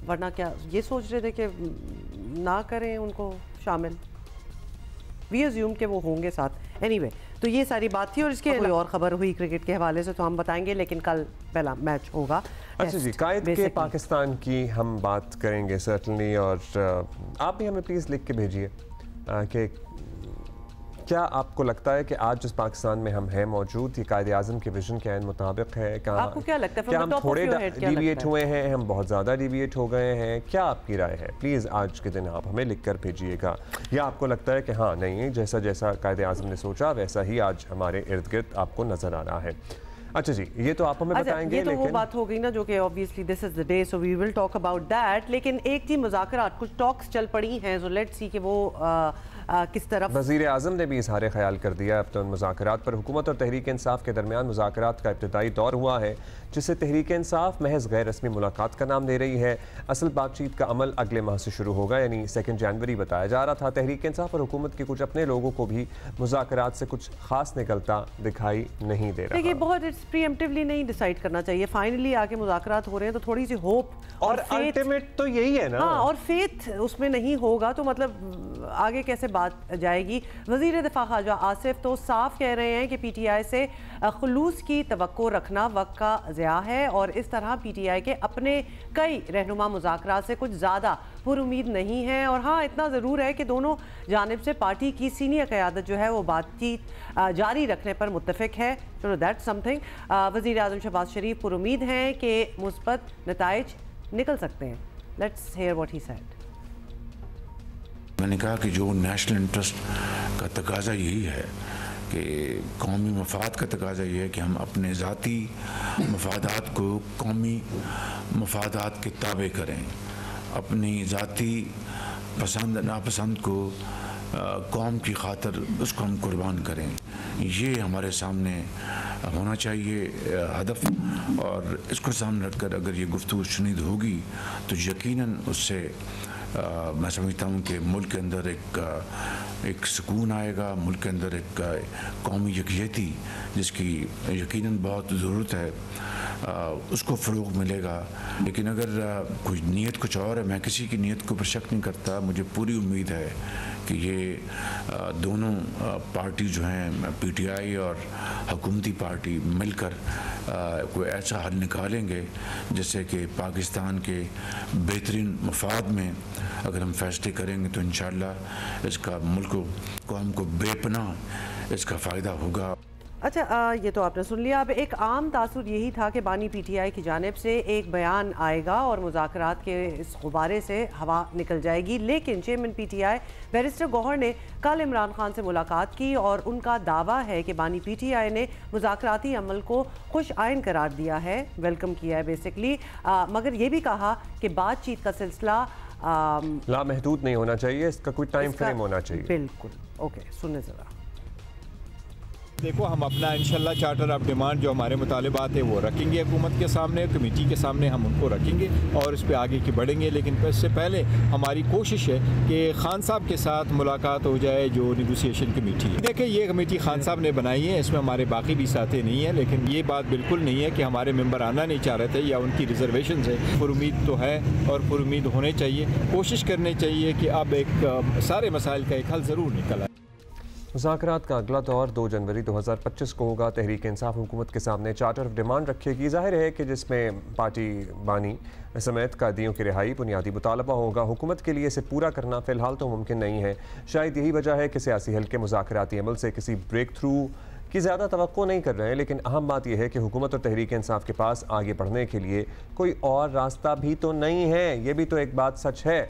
वरना क्या ये सोच रहे थे कि ना करें उनको शामिल? वी अज्यूम कि वो होंगे साथ। एनीवे, तो ये सारी बात थी और इसके कोई और खबर हुई क्रिकेट के हवाले से तो हम बताएंगे, लेकिन कल पहला मैच होगा। अच्छा जी, कायद के पाकिस्तान की हम बात करेंगे सर्टनली, और आप भी हमें प्लीज़ लिख के भेजिए कि क्या आपको लगता है कि आज जिस पाकिस्तान में हम हैं मौजूद, ये कायदे आज़म के विजन के मुताबिक है? आपको क्या लगता है? क्या हम थोड़े डिविएट हुए हैं, हम बहुत ज़्यादा डिविएट हो गए हैं? क्या आपकी राय है? प्लीज़ आज के दिन आप हमें लिख कर भेजिएगा। या आपको लगता है कि हाँ नहीं, जैसा जैसा कायदे आज़म ने सोचा वैसा ही आज हमारे इर्द गिर्द आपको नज़र आ रहा है? अच्छा जी, ये तो आप हमें बताएंगे। ये तो वो बात हो गई ना जो कि obviously this is the day, so we will talk about that. लेकिन एक जी मुज़ाकरात, कुछ टॉक्स चल पड़ी हैं, सो लेट्स सी कि वो किस तरफ। वज़ीर आज़म ने भी इज़हार ख्याल कर दिया अब तो मुज़ाकरात पर। हुकूमत और तहरीक इंसाफ के दरमियान मुज़ाकरात का इब्तिदाई दौर हुआ है, जिससे तहरीक इंसाफ महज गैर रस्मी मुलाकात का नाम दे रही है। असल बातचीत का अमल अगले माह से शुरू होगा, यानी 2 जनवरी बताया जा रहा था। तहरीक इंसाफ और हुकूमत के कुछ अपने लोगों को भी मुज़ाकरात से कुछ खास निकलता दिखाई नहीं दे रहा। देखिए, बहुत इट्स प्रीएम्प्टिवली नहीं डिसाइड करना चाहिए। फाइनली आके मुज़ाकरात हो रहे हैं तो थोड़ी सी होप और अल्टीमेट तो यही है ना। हाँ, और फेथ उसमें नहीं होगा तो मतलब आगे कैसे बात जाएगी। वज़ीर दिफा ख्वाजा आसिफ तो साफ कह रहे हैं कि पीटीआई से खुलूस की तवक्को रखना वक्त का ज़िया है और इस तरह पीटीआई के अपने कई रहनुमा मुज़ाकरात से कुछ ज़्यादा पुरुमीद नहीं है। और हाँ, इतना ज़रूर है कि दोनों जानिब से पार्टी की सीनियर क़यादत जो है वो बातचीत जारी रखने पर मुत्तफ़िक है। चलो दैट्स समथिंग। वज़ीर आज़म शहबाज शरीफ पुरुमीद हैं कि मुस्बत नताइज निकल सकते हैं। Let's hair what he said. मैंने कहा कि जो नेशनल इंटरेस्ट का तकाजा यही है कि कौमी मफाद का तकाजा ये है कि हम अपने ज़ाती मफादात को कौमी मफादात के ताबे करें, अपनी ज़ाती पसंद नापसंद को कौम की खातिर उसको हम कुर्बान करें। ये हमारे सामने होना चाहिए हदफ, और इसको सामने रखकर अगर ये गुफ्तगू शुनीद होगी तो यकीनन उससे मैं समझता हूँ कि मुल्क के अंदर एक सुकून आएगा, मुल्क के अंदर एक कौमी यकजहती जिसकी यकीनन बहुत ज़रूरत है, उसको फ़रोग़ मिलेगा। लेकिन अगर कोई नीयत कुछ और है, मैं किसी की नीयत के ऊपर शक नहीं करता, मुझे पूरी उम्मीद है कि ये दोनों पार्टी जो हैं PTI और हुकूमती पार्टी मिलकर कोई ऐसा हल निकालेंगे जिससे कि पाकिस्तान के बेहतरीन मफाद में अगर हम फैसले करेंगे तो इंशाअल्लाह इसका मुल्क कौम को बेपनाह इसका फ़ायदा होगा। अच्छा, ये तो आपने सुन लिया। अब एक आम तासुर यही था कि बानी PTI की जानिब से एक बयान आएगा और मुज़ाकरात के इस गुब्बारे से हवा निकल जाएगी, लेकिन चेयरमैन PTI बैरिस्टर गौहर ने कल इमरान खान से मुलाकात की और उनका दावा है कि बानी PTI ने मुज़ाकराती अमल को खुश आइन करार दिया है, वेलकम किया है बेसिकली, मगर ये भी कहा कि बातचीत का सिलसिला लामहदूद नहीं होना चाहिए, इसका कोई टाइम फ्रेम होना चाहिए। बिल्कुल, ओके, सुने ज़रा। देखो, हम अपना इंशाल्लाह चार्टर ऑफ डिमांड जो हमारे मुतालिबात है वो रखेंगे हुकूमत के सामने, कमेटी के सामने हम उनको रखेंगे और इस पर आगे की बढ़ेंगे। लेकिन इससे पहले हमारी कोशिश है कि खान साहब के साथ मुलाकात हो जाए, जो निगोसिएशन कमेटी है। देखिए, ये कमेटी खान साहब ने बनाई है, इसमें हमारे बाकी भी साथी नहीं है, लेकिन ये बात बिल्कुल नहीं है कि हमारे मेंबर आना नहीं चाह रहे थे या उनकी रिजर्वेशन है। पुरुमीद तो है और पुरुमीद होने चाहिए, कोशिश करनी चाहिए कि अब एक सारे मसाइल का एक हल ज़रूर निकल आए। मुज़ाकरात का अगला दौर 2 जनवरी 2025 को होगा। तहरीक इंसाफ हुकूमत के सामने चार्टर ऑफ डिमांड रखेगी। जाहिर है कि जिसमें पार्टी बानी समेत कैदियों की रिहाई बुनियादी मुतालबा होगा। हुकूमत के लिए इसे पूरा करना फ़िलहाल तो मुमकिन नहीं है। शायद यही वजह है कि सियासी हल्के मुज़ाकराती अमल से किसी ब्रेक थ्रू की ज़्यादा तवक्को नहीं कर रहे हैं। लेकिन अहम बात यह है कि हुकूमत और तहरीक इंसाफ के पास आगे बढ़ने के लिए कोई और रास्ता भी तो नहीं है, ये भी तो एक बात सच है।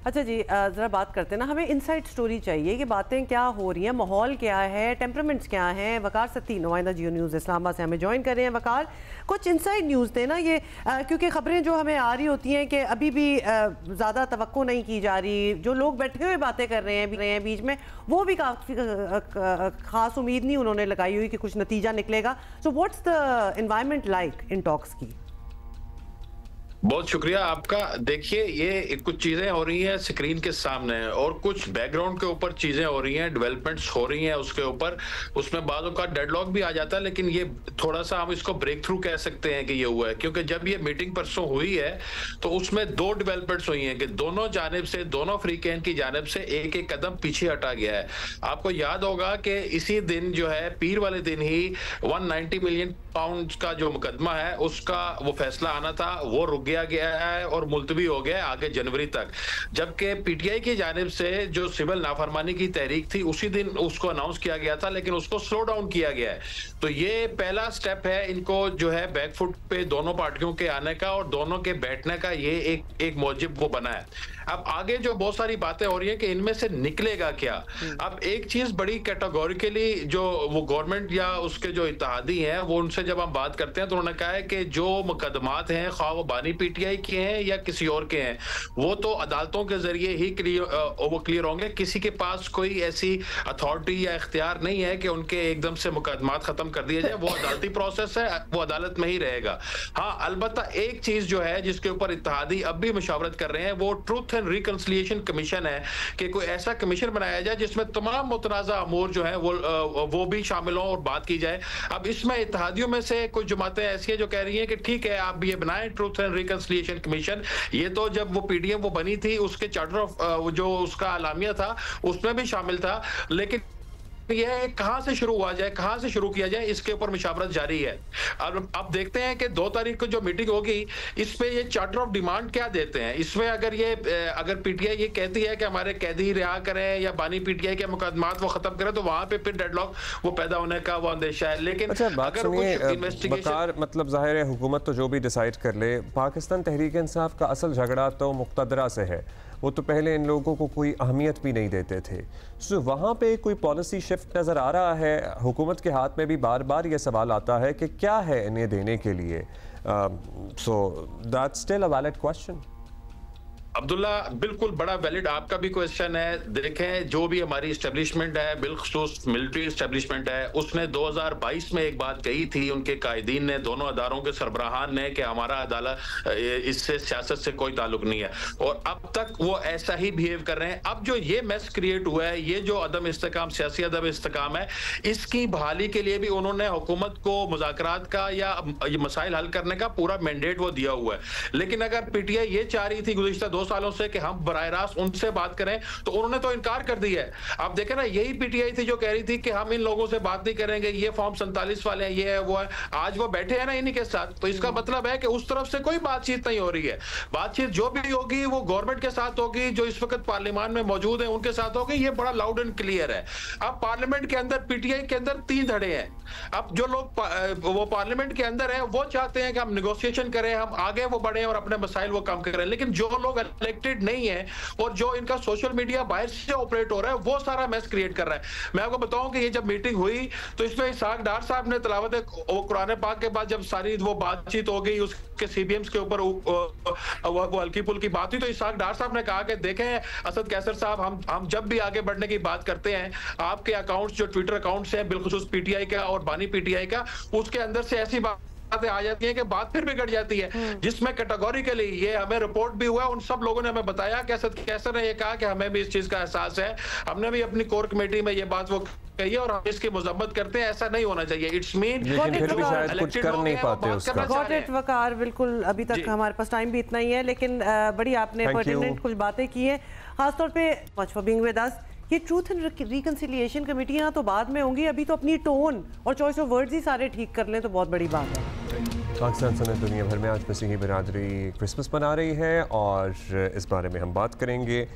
अच्छा जी, ज़रा बात करते हैं ना, हमें इनसाइड स्टोरी चाहिए कि बातें क्या हो रही हैं, माहौल क्या है, टेम्परामेंट्स क्या हैं। वकार सत्ती, नुमाइंदा जियो न्यूज़ इस्लामाबाद से हमें ज्वाइन कर रहे हैं। वकार, कुछ इनसाइड न्यूज़ थे ना ये, क्योंकि ख़बरें जो हमें आ रही होती हैं कि अभी भी ज़्यादा तवक्को नहीं की जा रही, जो लोग बैठे हुए बातें कर रहे हैं बीच में, वो भी काफ़ी ख़ास उम्मीद नहीं उन्होंने लगाई हुई कि कुछ नतीजा निकलेगा। So what's the environment like in talks की? बहुत शुक्रिया आपका। देखिए, ये कुछ चीजें हो रही हैं स्क्रीन के सामने और कुछ बैकग्राउंड के ऊपर चीजें हो रही हैं, डेवलपमेंट्स हो रही हैं उसके ऊपर, उसमें बाज़ों का डेडलॉक भी आ जाता है। लेकिन ये थोड़ा सा हम इसको ब्रेक थ्रू कह सकते हैं कि ये हुआ है, क्योंकि जब ये मीटिंग परसों हुई है तो उसमें 2 डेवलपमेंट्स हुई हैं कि दोनों जानिब से, दोनों फ्रीकैन की जानिब से एक एक कदम पीछे हटा गया है। आपको याद होगा कि इसी दिन जो है, पीर वाले दिन ही 190 मिलियन पाउंड का जो मुकदमा है उसका वो फैसला आना था, वो रुक गया है और मुलतवी हो गया आगे जनवरी तक। जबकि PTI की जानिब से जो सिविल नाफरमानी की तहरीक थी उसी दिन उसको अनाउंस किया गया था, लेकिन उसको स्लो डाउन किया गया है। तो ये पहला स्टेप है इनको जो है बैकफुट पे दोनों पार्टियों के आने का और दोनों के बैठने का, ये एक मौजिब वो बना है। अब आगे जो बहुत सारी बातें हो रही हैं कि इनमें से निकलेगा क्या। अब एक चीज बड़ी कैटेगोरिकली जो वो गवर्नमेंट या उसके जो इत्तेहादी हैं वो उनसे जब हम बात करते हैं तो उन्होंने कहा है कि जो मुकदमात हैं, खा वो बानी PTI के हैं या किसी और के हैं, वो तो अदालतों के जरिए ही क्लियर होंगे। किसी के पास कोई ऐसी अथॉरिटी या इख्तियार नहीं है कि उनके एकदम से मुकदमात खत्म कर दिए जाए। वो अदालती प्रोसेस है, वो अदालत में ही रहेगा। हाँ, अलबत्ता एक चीज जो है जिसके ऊपर इत्तेहादी अब भी मशावरत कर रहे हैं वो ट्रूथ एंड रिकंसिलिएशन कमीशन है, कि कोई ऐसा कमीशन बनाया जाए जिसमें तमाम मुतनाज़ा अमूर जो है वो भी शामिल हों और बात की जाए। अब इसमें इत्तेहादियों में से कुछ जमातें ऐसी हैं जो कह रही हैं कि ठीक है, आप ये बनाएं ट्रूथ एंड रिकंसिलिएशन कमीशन। ये तो जब वो PDM वो बनी थी उसके चार्टर ऑफ जो उसका अलामिया था उसमें भी शामिल था, लेकिन यह कहां से शुरू हुआ जाए, कहां से शुरू किया जाए, इसके ऊपर मुशावरत जारी है। अब देखते हैं कि 2 तारीख को जो मीटिंग होगी इस पे ये चार्टर ऑफ डिमांड क्या देते हैं। इसमें अगर PTI ये कहती है कि हमारे कैदी रिहा करें या बानी PTI के मुकदमात वो खत्म करें तो वहां पे फिर डेडलॉक वो पैदा होने का वो अंदेशा है। लेकिन अगर कुछ इन्वेस्टिगेशन, मतलब जाहिर है हुकूमत तो जो भी डिसाइड कर ले, पाकिस्तान तहरीक इंसाफ का असल झगड़ा तो मुक्तदरा से है। वो तो पहले इन लोगों को कोई अहमियत भी नहीं देते थे। सो वहाँ पे कोई पॉलिसी शिफ्ट नज़र आ रहा है। हुकूमत के हाथ में भी बार बार ये सवाल आता है कि क्या है इन्हें देने के लिए। So that's still a valid question. Abdullah, बिल्कुल बड़ा वैलिड आपका भी क्वेश्चन है। देखें, जो भी हमारी इस्टेब्लिशमेंट है, बिलखुसूस मिलिट्री इस्टेब्लिशमेंट है, उसने 2022 में एक बात कही थी, उनके कायदीन ने, दोनों अदारों के सरबराहान ने, कि हमारा अदालत इससे सियासत से कोई ताल्लुक नहीं है, और अब तक वो ऐसा ही बिहेव कर रहे हैं। अब जो ये मैस क्रिएट हुआ है, ये जो अदम इस्तेकाम, सियासी अदम इस्तेकाम है, इसकी बहाली के लिए भी उन्होंने हुकूमत को मुज़ाकरात का या मसाइल हल करने का पूरा मैंडेट वो दिया हुआ है। लेकिन अगर पीटीआई ये चाह रही थी गुज़िश्ता 2 सालों से कि हम बराह रास्त उनसे बात करें, तो उन्होंने तो इनकार कर दिया है। आप देखें ना, यही पीटीआई थी जो कह रही थी कि हम इन लोगों से बात नहीं करेंगे, ये फॉर्म 47 वाले हैं, ये है वो है। आज वो बैठे हैं ना इन्हीं के साथ, तो इसका मतलब है कि उस तरफ से कोई बातचीत नहीं हो रही है। बातचीत जो भी होगी वो गवर्नमेंट के साथ होगी, जो इस वक्त पार्लियामान में मौजूद है उनके साथ होगी। ये बड़ा लाउड एंड क्लियर है। अब पार्लियामेंट के अंदर, पीटीआई के अंदर 3 धड़े हैं। अब जो लोग वो पार्लियामेंट के अंदर है, वो चाहते हैं कि हम निगोशिएशन करें, हम आगे वो बढ़े और अपने मसाइल वो कम करें। लेकिन जो लोग इलेक्टेड नहीं है और जो इनका सोशल मीडिया बाहर से ऑपरेट हो रहा है, वो सारा मैस क्रिएट कर रहा है। मैं आपको बताऊं कि ये जब मीटिंग हुई तो इसमें इसाक डार साहब ने तिलावत कुरान पाक के बाद जब सारी वो बातचीत हो गई, उसके सीबीएम्स के ऊपर वो हल्की फुल्की बात हुई, तो इसाक डार साहब ने कहा कि देखें असद कैसर साहब, हम जब भी आगे बढ़ने की बात करते हैं, आपके अकाउंट्स जो ट्विटर अकाउंट्स हैं बिलखुसूस पीटीआई का और बानी पीटीआई का, उसके अंदर से ऐसी बातें आ जाती हैं कि बात फिर बिगड़ जाती है, जिसमें कैटेगोरिकली ये हमें रिपोर्ट भी हुआ। उन सब लोगों ने हमें बताया कि असद कैसर ने ये कहा कि हमें भी इस चीज का एहसास है, हमने भी अपनी कोर कमेटी में ये बात वो कही है और हम इसकी मजम्मत करते हैं। ऐसा नहीं होना चाहिए। इट्स मीन फिर भी शायद कुछ कर नहीं पाते उसका। गॉट इट वकार, बिल्कुल। अभी तक हमारे पास टाइम भी इतना ही है, लेकिन बड़ी आपने पर्टिनेंट कुछ बातें की हैं, खासतौर पे much for being with us. ये ट्रूथ एंड रिकंसिलिएशन कमेटियां तो बाद में होंगी, अभी तो अपनी टोन और चॉइस ऑफ वर्ड्स ही सारे ठीक कर लें तो बहुत बड़ी बात है। पाकिस्तान समेत दुनिया भर में आज मसीही बिरादरी क्रिसमस मना रही है और इस बारे में हम बात करेंगे।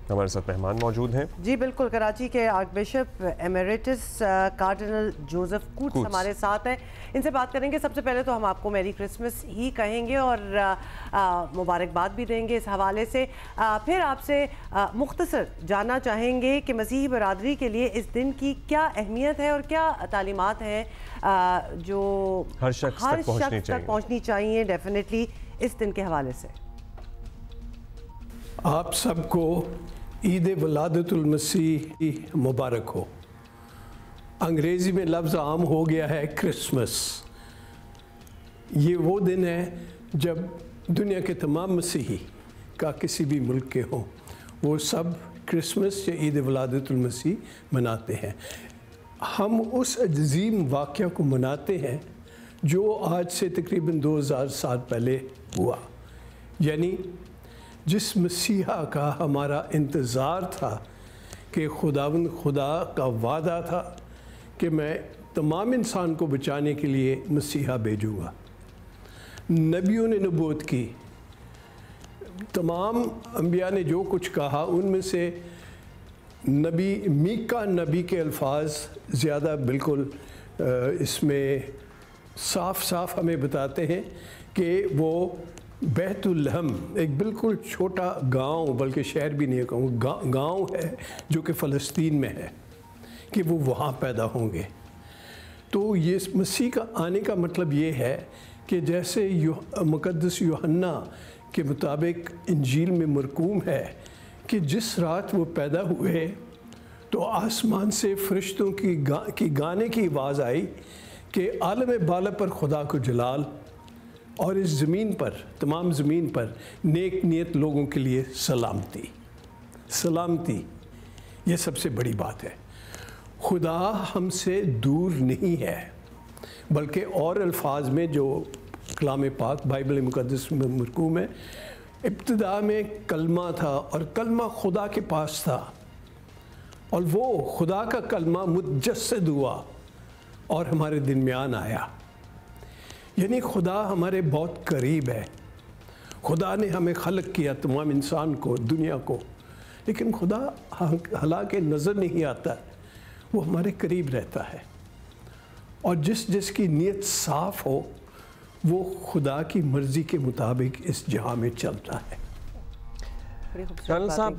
हमारे साथ मेहमान मौजूद हैं। जी बिल्कुल, कराची के archbishop emeritus cardinal Joseph Coutts हमारे साथ हैं, इनसे बात करेंगे। सबसे पहले तो हम आपको मैरी क्रिसमस ही कहेंगे और मुबारकबाद भी देंगे इस हवाले से। फिर आपसे मुख्तसर जानना चाहेंगे कि मसीही बरादरी के लिए इस दिन की क्या अहमियत है और क्या तालीमात हैं जो हर शख्स तक पहुँचनी चाहिए डेफिनेटली इस दिन के हवाले से। आप सबको ईद वलादतुल मसीह मुबारक हो। अंग्रेज़ी में लफ्ज़ आम हो गया है क्रिसमस। ये वो दिन है जब दुनिया के तमाम मसीही का किसी भी मुल्क के हों, वो सब क्रिसमस या ईद वलादतुल मसीह मनाते हैं। हम उस अजीम वाक़या को मनाते हैं जो आज से तकरीबन 2000 साल पहले हुआ, यानी जिस मसीहा का हमारा इंतज़ार था कि खुदा का वादा था कि मैं तमाम इंसान को बचाने के लिए मसीहा भेजूँगा। नबियों ने नबूवत की, तमाम अंबिया ने जो कुछ कहा, उनमें से नबी मीका नबी के अल्फाज ज़्यादा बिल्कुल इसमें साफ साफ हमें बताते हैं कि वो बैतुलहम एक बिल्कुल छोटा गांव, बल्कि शहर भी नहीं कहूँ, गांव है जो कि फ़लस्तीन में है, कि वो वहाँ पैदा होंगे। तो ये मसीह का आने का मतलब ये है कि जैसे मुक़द्दस यूहन्ना के मुताबिक इंजील में मरकूम है कि जिस रात वो पैदा हुए तो आसमान से फरिश्तों की गाने की आवाज़ आई कि आलम बाला पर खुदा को जलाल और इस ज़मीन पर, तमाम ज़मीन पर नेक नियत लोगों के लिए सलामती। सलामती ये सबसे बड़ी बात है। खुदा हमसे दूर नहीं है, बल्कि और अल्फाज में जो कलाम पाक बाइबल मुक़द्दस में मरकूम है, इब्तिदा में कलमा था और कलमा खुदा के पास था और वो खुदा का कलमा मुजस्सद हुआ और हमारे दरमियान आया। यानी खुदा हमारे बहुत करीब है। खुदा ने हमें खलक किया, तमाम इंसान को, दुनिया को, लेकिन खुदा हालांकि नज़र नहीं आता, वो हमारे करीब रहता है। और जिसकी नीयत साफ़ हो वो खुदा की मर्ज़ी के मुताबिक इस जहां में चलता है। कर्नल साहब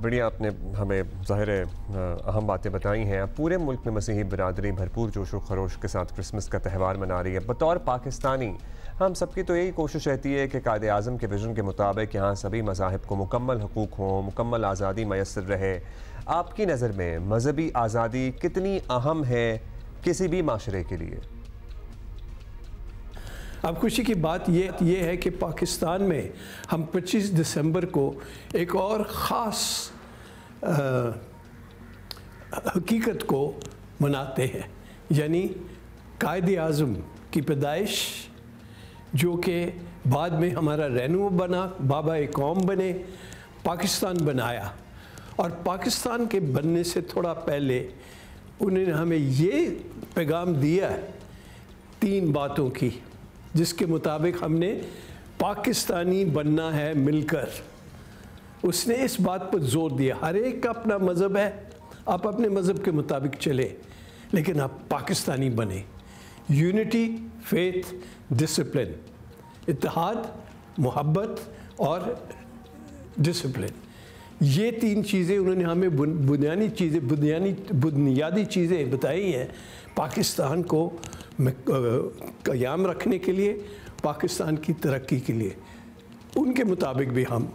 बढ़िया, आपने हमें ज़ाहिर अहम बातें बताई हैं। अब पूरे मुल्क में मसीही बिरादरी भरपूर जोश व खरोश के साथ क्रिसमस का त्यौहार मना रही है। बतौर पाकिस्तानी हम सबकी तो यही कोशिश रहती है कि कायदे आज़म के विजन के मुताबिक यहाँ सभी मज़ाहिब को मुकम्मल हकूक़ हों, मुकम्मल आज़ादी मैसर रहे। आपकी नज़र में मजहबी आज़ादी कितनी अहम है किसी भी माशरे के लिए? अब खुशी की बात ये है कि पाकिस्तान में हम 25 दिसंबर को एक और ख़ास हकीकत को मनाते हैं, यानी कायदे आज़म की पैदाइश, जो कि बाद में हमारा रहनुमा बना, बाबा ए कौम बने, पाकिस्तान बनाया। और पाकिस्तान के बनने से थोड़ा पहले उन्होंने हमें ये पैगाम दिया 3 बातों की, जिसके मुताबिक हमने पाकिस्तानी बनना है मिलकर। उसने इस बात पर जोर दिया, हर एक का अपना मज़हब है, आप अपने मज़हब के मुताबिक चले, लेकिन आप पाकिस्तानी बने। यूनिटी, फेथ, डिसिप्लिन, इत्तेहाद, मोहब्बत और डिसिप्लिन, ये 3 चीज़ें उन्होंने हमें बुनियादी चीज़ें बताई हैं पाकिस्तान को क़याम रखने के लिए, पाकिस्तान की तरक्की के लिए। उनके मुताबिक भी हम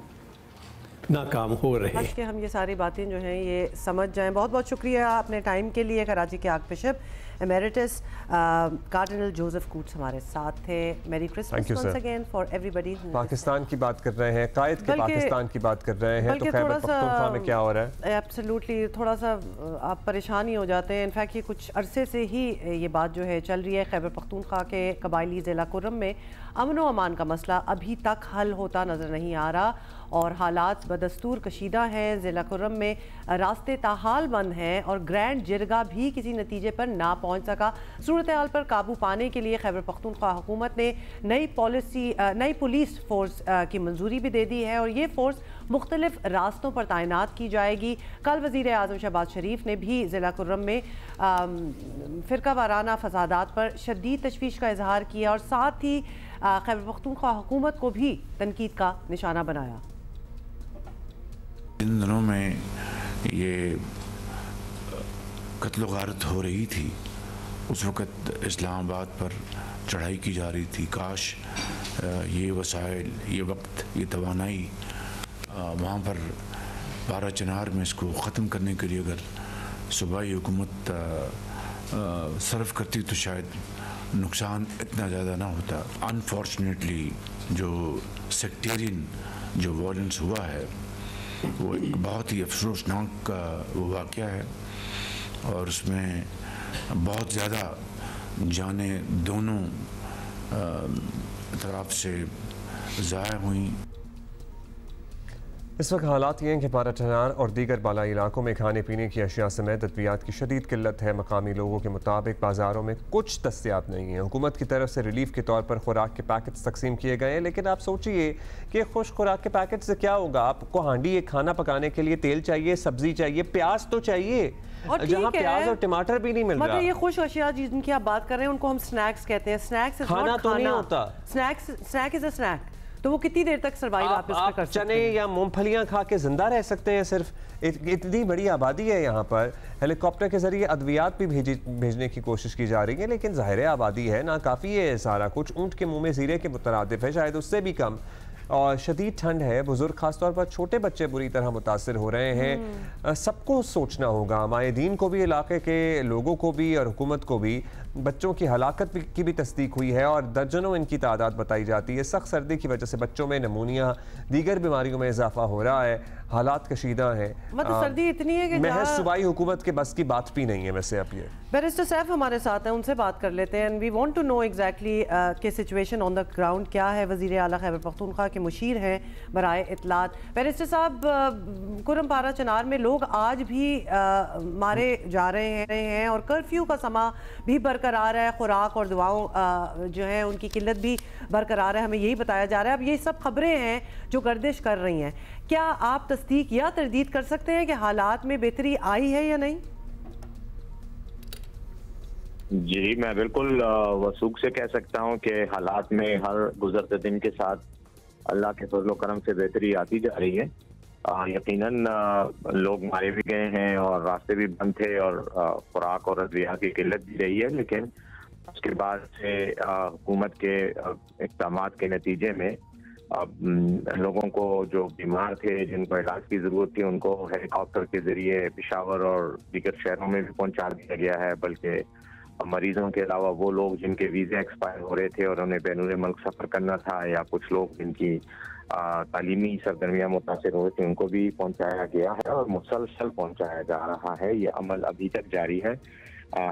नाकाम हो रहे हैं। कि हम ये सारी बातें जो हैं ये समझ जाएं। बहुत बहुत शुक्रिया अपने टाइम के लिए। कराची के archbishop emeritus cardinal Joseph Coutts हमारे साथ थे। Merry Christmas once again for everybody. Pakistan की बात कर रहे हैं, कायद के पाकिस्तान की बात कर रहे हैं, तो खैबर पख्तूनख्वा में क्या हो रहा है? एब्सोल्युटली, थोड़ा सा आप परेशान ही हो जाते हैं। इनफैक्ट ये कुछ अरसे से ही ये बात जो है चल रही है। खैबर पख्तूनख्वा के कबायली ज़िला कुर्रम में अमन व अमान का मसला अभी तक हल होता नज़र नहीं आ रहा और हालात बदस्तूर कशीदा हैं। ज़िला कुर्रम में रास्ते ताहाल बंद हैं और ग्रैंड जिरगा भी किसी नतीजे पर ना पहुंच सका। सूरत हाल पर काबू पाने के लिए खैबर पख्तूनख्वा हुकूमत ने नई पुलिस फ़ोर्स की मंजूरी भी दे दी है और ये फ़ोर्स मुख्तलिफ रास्तों पर तैनात की जाएगी। कल वज़ीर आज़म शहबाज शरीफ ने भी ज़िला कुर्रम में फ़िरका वाराना फसादात पर शदीद तशवीश का इजहार किया और साथ ही खैबर पख्तूनख्वा हुकूमत को भी तनकीद का निशाना बनाया। इन दिनों में ये कत्ल गारत हो रही थी, उस वक़्त इस्लामाबाद पर चढ़ाई की जा रही थी। काश ये वसाइल, ये वक्त, ये तवानाई वहाँ पर 12 चिनार में इसको ख़त्म करने के लिए अगर सूबाई हुकूमत सर्व करती तो शायद नुकसान इतना ज़्यादा ना होता। अनफॉर्चुनेटली जो सेक्टेरियन जो वॉयलेंस हुआ है वो एक बहुत ही अफसोसनाक वो वाक़या है और उसमें बहुत ज़्यादा जानें दोनों तरफ से ज़ाया हुई। इस वक्त हालात ये हैं कि पारा चनार और दीगर बालाई इलाकों में खाने पीने की अशिया समेत अद्वियात की शदीद किल्लत है। मकामी लोगों के मुताबिक बाज़ारों में कुछ दस्तियाब नहीं है। हुकूमत की तरफ से रिलीफ के तौर पर खुराक के पैकेट्स तकसीम किए गए हैं, लेकिन आप सोचिए कि खुश खुराक के पैकेट से क्या होगा? आपको हांडी एक खाना पकाने के लिए तेल चाहिए, सब्जी चाहिए, प्याज तो चाहिए, और जहाँ प्याज और टमाटर भी नहीं मिल रहा। ये खुश अशिया जिनकी आप बात कर रहे हैं उनको हम स्नैक्स कहते हैं। स्नैक्स खाना तो नहीं होता, स्नैक इज अ स्नैक। तो वो कितनी देर तक सर्वाइव आप इसमें कर सकते हैं? चने या मूंगफलियां खा के जिंदा रह सकते हैं। सिर्फ इतनी बड़ी आबादी है यहाँ पर। हेलीकॉप्टर के जरिए अद्वियात भी भेजने की कोशिश की जा रही है, लेकिन ज़ाहिर आबादी है ना, काफ़ी है सारा कुछ। ऊँट के मुंह में ज़ीरे के मुतरादिफ है, शायद उससे भी कम। और शदीद ठंड है, बुजुर्ग खासतौर पर छोटे बच्चे बुरी तरह मुतासर हो रहे हैं। सबको सोचना होगा, माहिदीन को भी, इलाके के लोगों को भी और हुकूमत को भी। बच्चों की हलाकत की भी तस्दीक हुई है और दर्जनों इनकी तादाद बताई जाती है। सख्त सर्दी की वजह से बच्चों में नमूनिया, दीगर बीमारियों में इजाफा हो रहा है। हालात कशीदा है, मतलब सर्दी इतनी है कि महज सूबाई हुकूमत के बस की बात भी नहीं है। वैसे अब ये बैरिस्टर सैफ हमारे साथ हैं, उनसे बात कर लेते हैं। We want to know exactly के सिचुएशन ऑन द ग्राउंड क्या है। वज़ीर आला खैबर पख्तूनख्वा के मुशीर हैं बराए इत्तलात। बैरिस्टर साहब, कुर्रम पारा चनार में लोग आज भी मारे जा रहे हैं और कर्फ्यू का समा भी बरकरार है। खुराक और दुआओं जो है उनकी किल्लत भी बरकरार है, हमें यही बताया जा रहा है। अब ये सब खबरें हैं जो गर्दिश कर रही हैं, क्या आप तस्दीक या तरदीद कर सकते हैं कि हालात में बेहतरी आई है या नहीं? जी, मैं बिल्कुल वसूख से कह सकता हूं कि हालात में हर गुजरते दिन के साथ अल्लाह के फजल करम से बेहतरी आती जा रही है। यकीनन लोग मारे भी गए हैं और रास्ते भी बंद थे और खुराक और अद्वियात की किल्लत भी रही है, लेकिन उसके बाद से हुकूमत के इक़दाम के नतीजे में लोगों को जो बीमार थे, जिनको इलाज की ज़रूरत थी, उनको हेलीकॉप्टर के ज़रिए पेशावर और दीगर शहरों में भी पहुंचा दिया गया है। बल्कि मरीजों के अलावा वो लोग जिनके वीज़े एक्सपायर हो रहे थे और उन्हें बैनुल मुल्क सफ़र करना था, या कुछ लोग जिनकी तालीमी सरगर्मियाँ मुतासिर हो रही थी, उनको भी पहुंचाया गया है और मुसलसल पहुंचाया जा रहा है। ये अमल अभी तक जारी है।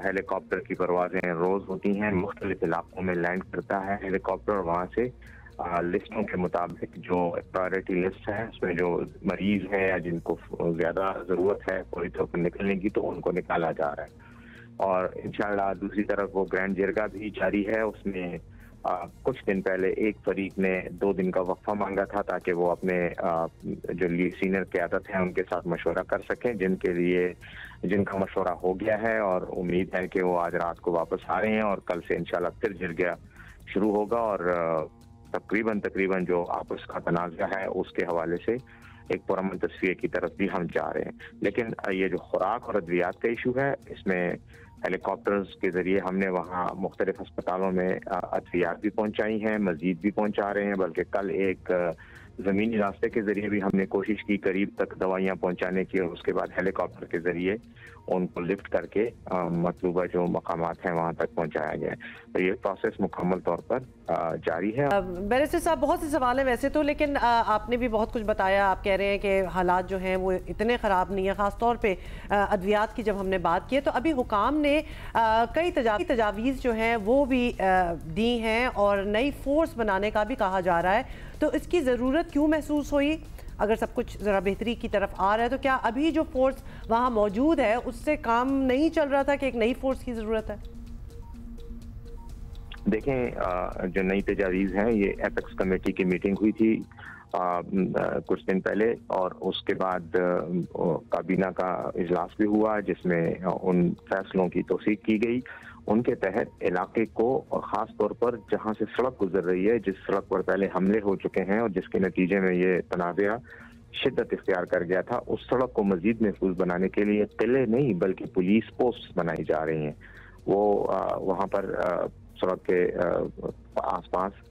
हेलीकॉप्टर की परवाज़ें रोज़ होती हैं, मुख्तलिफ इलाकों में लैंड करता है हेलीकॉप्टर, वहाँ से लिस्टों के मुताबिक जो प्रायोरिटी लिस्ट है उसमें जो मरीज है या जिनको ज़्यादा ज़रूरत है पूरी तौर पर निकलने की, तो उनको निकाला जा रहा है। और इंशाल्लाह दूसरी तरफ वो ग्रैंड जिरगा भी जारी है। उसमें कुछ दिन पहले एक फरीक ने 2 दिन का वक्फा मांगा था ताकि वो अपने जो सीनियर क़यादत हैं उनके साथ मशवरा कर सकें, जिनका मशवरा हो गया है और उम्मीद है कि वो आज रात को वापस आ रहे हैं और कल से इंशाल्लाह फिर जिरगा शुरू होगा। और तकरीबन जो आपस का तनाज़ा है उसके हवाले से एक पुरअमन तस्वीर की तरफ भी हम जा रहे हैं। लेकिन ये जो खुराक और अद्वियात का इशू है, इसमें हेलीकॉप्टर्स के ज़रिए हमने वहाँ मुख्तलिफ अस्पतालों में अद्वियात भी पहुँचाई हैं, मज़ीद भी पहुँचा रहे हैं। बल्कि कल एक ज़मीनी रास्ते के ज़रिए भी हमने कोशिश की करीब तक दवाइयाँ पहुँचाने की, और उसके बाद हेलीकॉप्टर के ज़रिए उनको लिफ्ट करके मतलूबा जो मकामात हैं वहाँ तक पहुँचाया गया है। तो ये प्रोसेस मुकम्मल तौर पर जारी है। बैरिस्टर साहब, बहुत से सवाल हैं वैसे तो, लेकिन आपने भी बहुत कुछ बताया। आप कह रहे हैं कि हालात जो हैं वो इतने ख़राब नहीं है, ख़ास तौर पे अद्वियात की जब हमने बात की है, तो अभी हुकाम ने कई तजावीज़ जो हैं वो भी दी हैं और नई फोर्स बनाने का भी कहा जा रहा है। तो इसकी ज़रूरत क्यों महसूस हुई? अगर सब कुछ ज़रा बेहतरी की तरफ आ रहा है तो क्या अभी जो फोर्स वहाँ मौजूद है उससे काम नहीं चल रहा था कि एक नई फोर्स की ज़रूरत है? देखें, जो नई तजावीज़ हैं ये एपेक्स कमेटी की मीटिंग हुई थी कुछ दिन पहले, और उसके बाद काबीना का इजलास भी हुआ जिसमें उन फैसलों की तौसीक की गई। उनके तहत इलाके को, और ख़ास तौर पर जहाँ से सड़क गुजर रही है, जिस सड़क पर पहले हमले हो चुके हैं और जिसके नतीजे में ये तनाज़ा शिद्दत इख्तियार कर गया था, उस सड़क को मज़ीद महफूज बनाने के लिए किले नहीं बल्कि पुलिस पोस्ट बनाई जा रही हैं। वो वहाँ पर सड़क के आसपास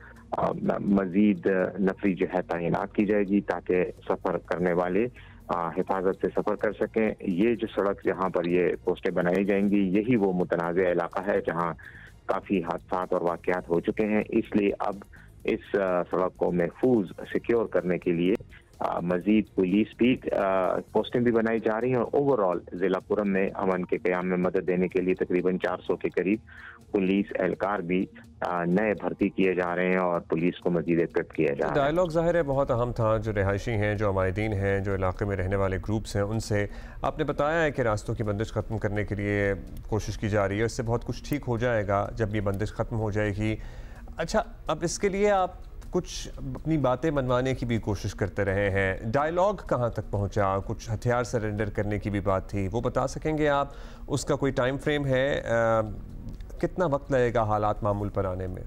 मज़ीद नफरी जो है तैनात की जाएगी ताकि सफ़र करने वाले हिफाजत से सफ़र कर सकें। ये जो सड़क जहाँ पर ये पोस्टें बनाई जाएंगी, यही वो मुतनाज़ इलाका है जहाँ काफ़ी हादसात और वाक़यात हो चुके हैं। इसलिए अब इस सड़क को महफूज सिक्योर करने के लिए मज़ीद पुलिस भी पोस्टें भी बनाई जा रही हैं, और ओवरऑल ज़िला पुरम में अमन के क़याम में मदद देने के लिए तकरीबन 400 के करीब पुलिस एहलकार भी नए भर्ती किए जा रहे हैं और पुलिस को मज़ीद इक्विप किया जा रहा है। डायलॉग ज़ाहिर है बहुत अहम था। जो रिहायशी हैं, जो अमायदीन हैं, जो इलाके में रहने वाले ग्रुप्स हैं, उनसे आपने बताया है कि रास्तों की बंदिश ख़त्म करने के लिए कोशिश की जा रही है। इससे बहुत कुछ ठीक हो जाएगा जब ये बंदिश ख़त्म हो जाएगी। अच्छा, अब इसके लिए आप कुछ अपनी बातें मनवाने की भी कोशिश करते रहे हैं। डायलॉग कहाँ तक पहुँचा? कुछ हथियार सरेंडर करने की भी बात थी, वो बता सकेंगे आप? उसका कोई टाइम फ्रेम है? कितना वक्त लगेगा हालात मामूल पर आने में?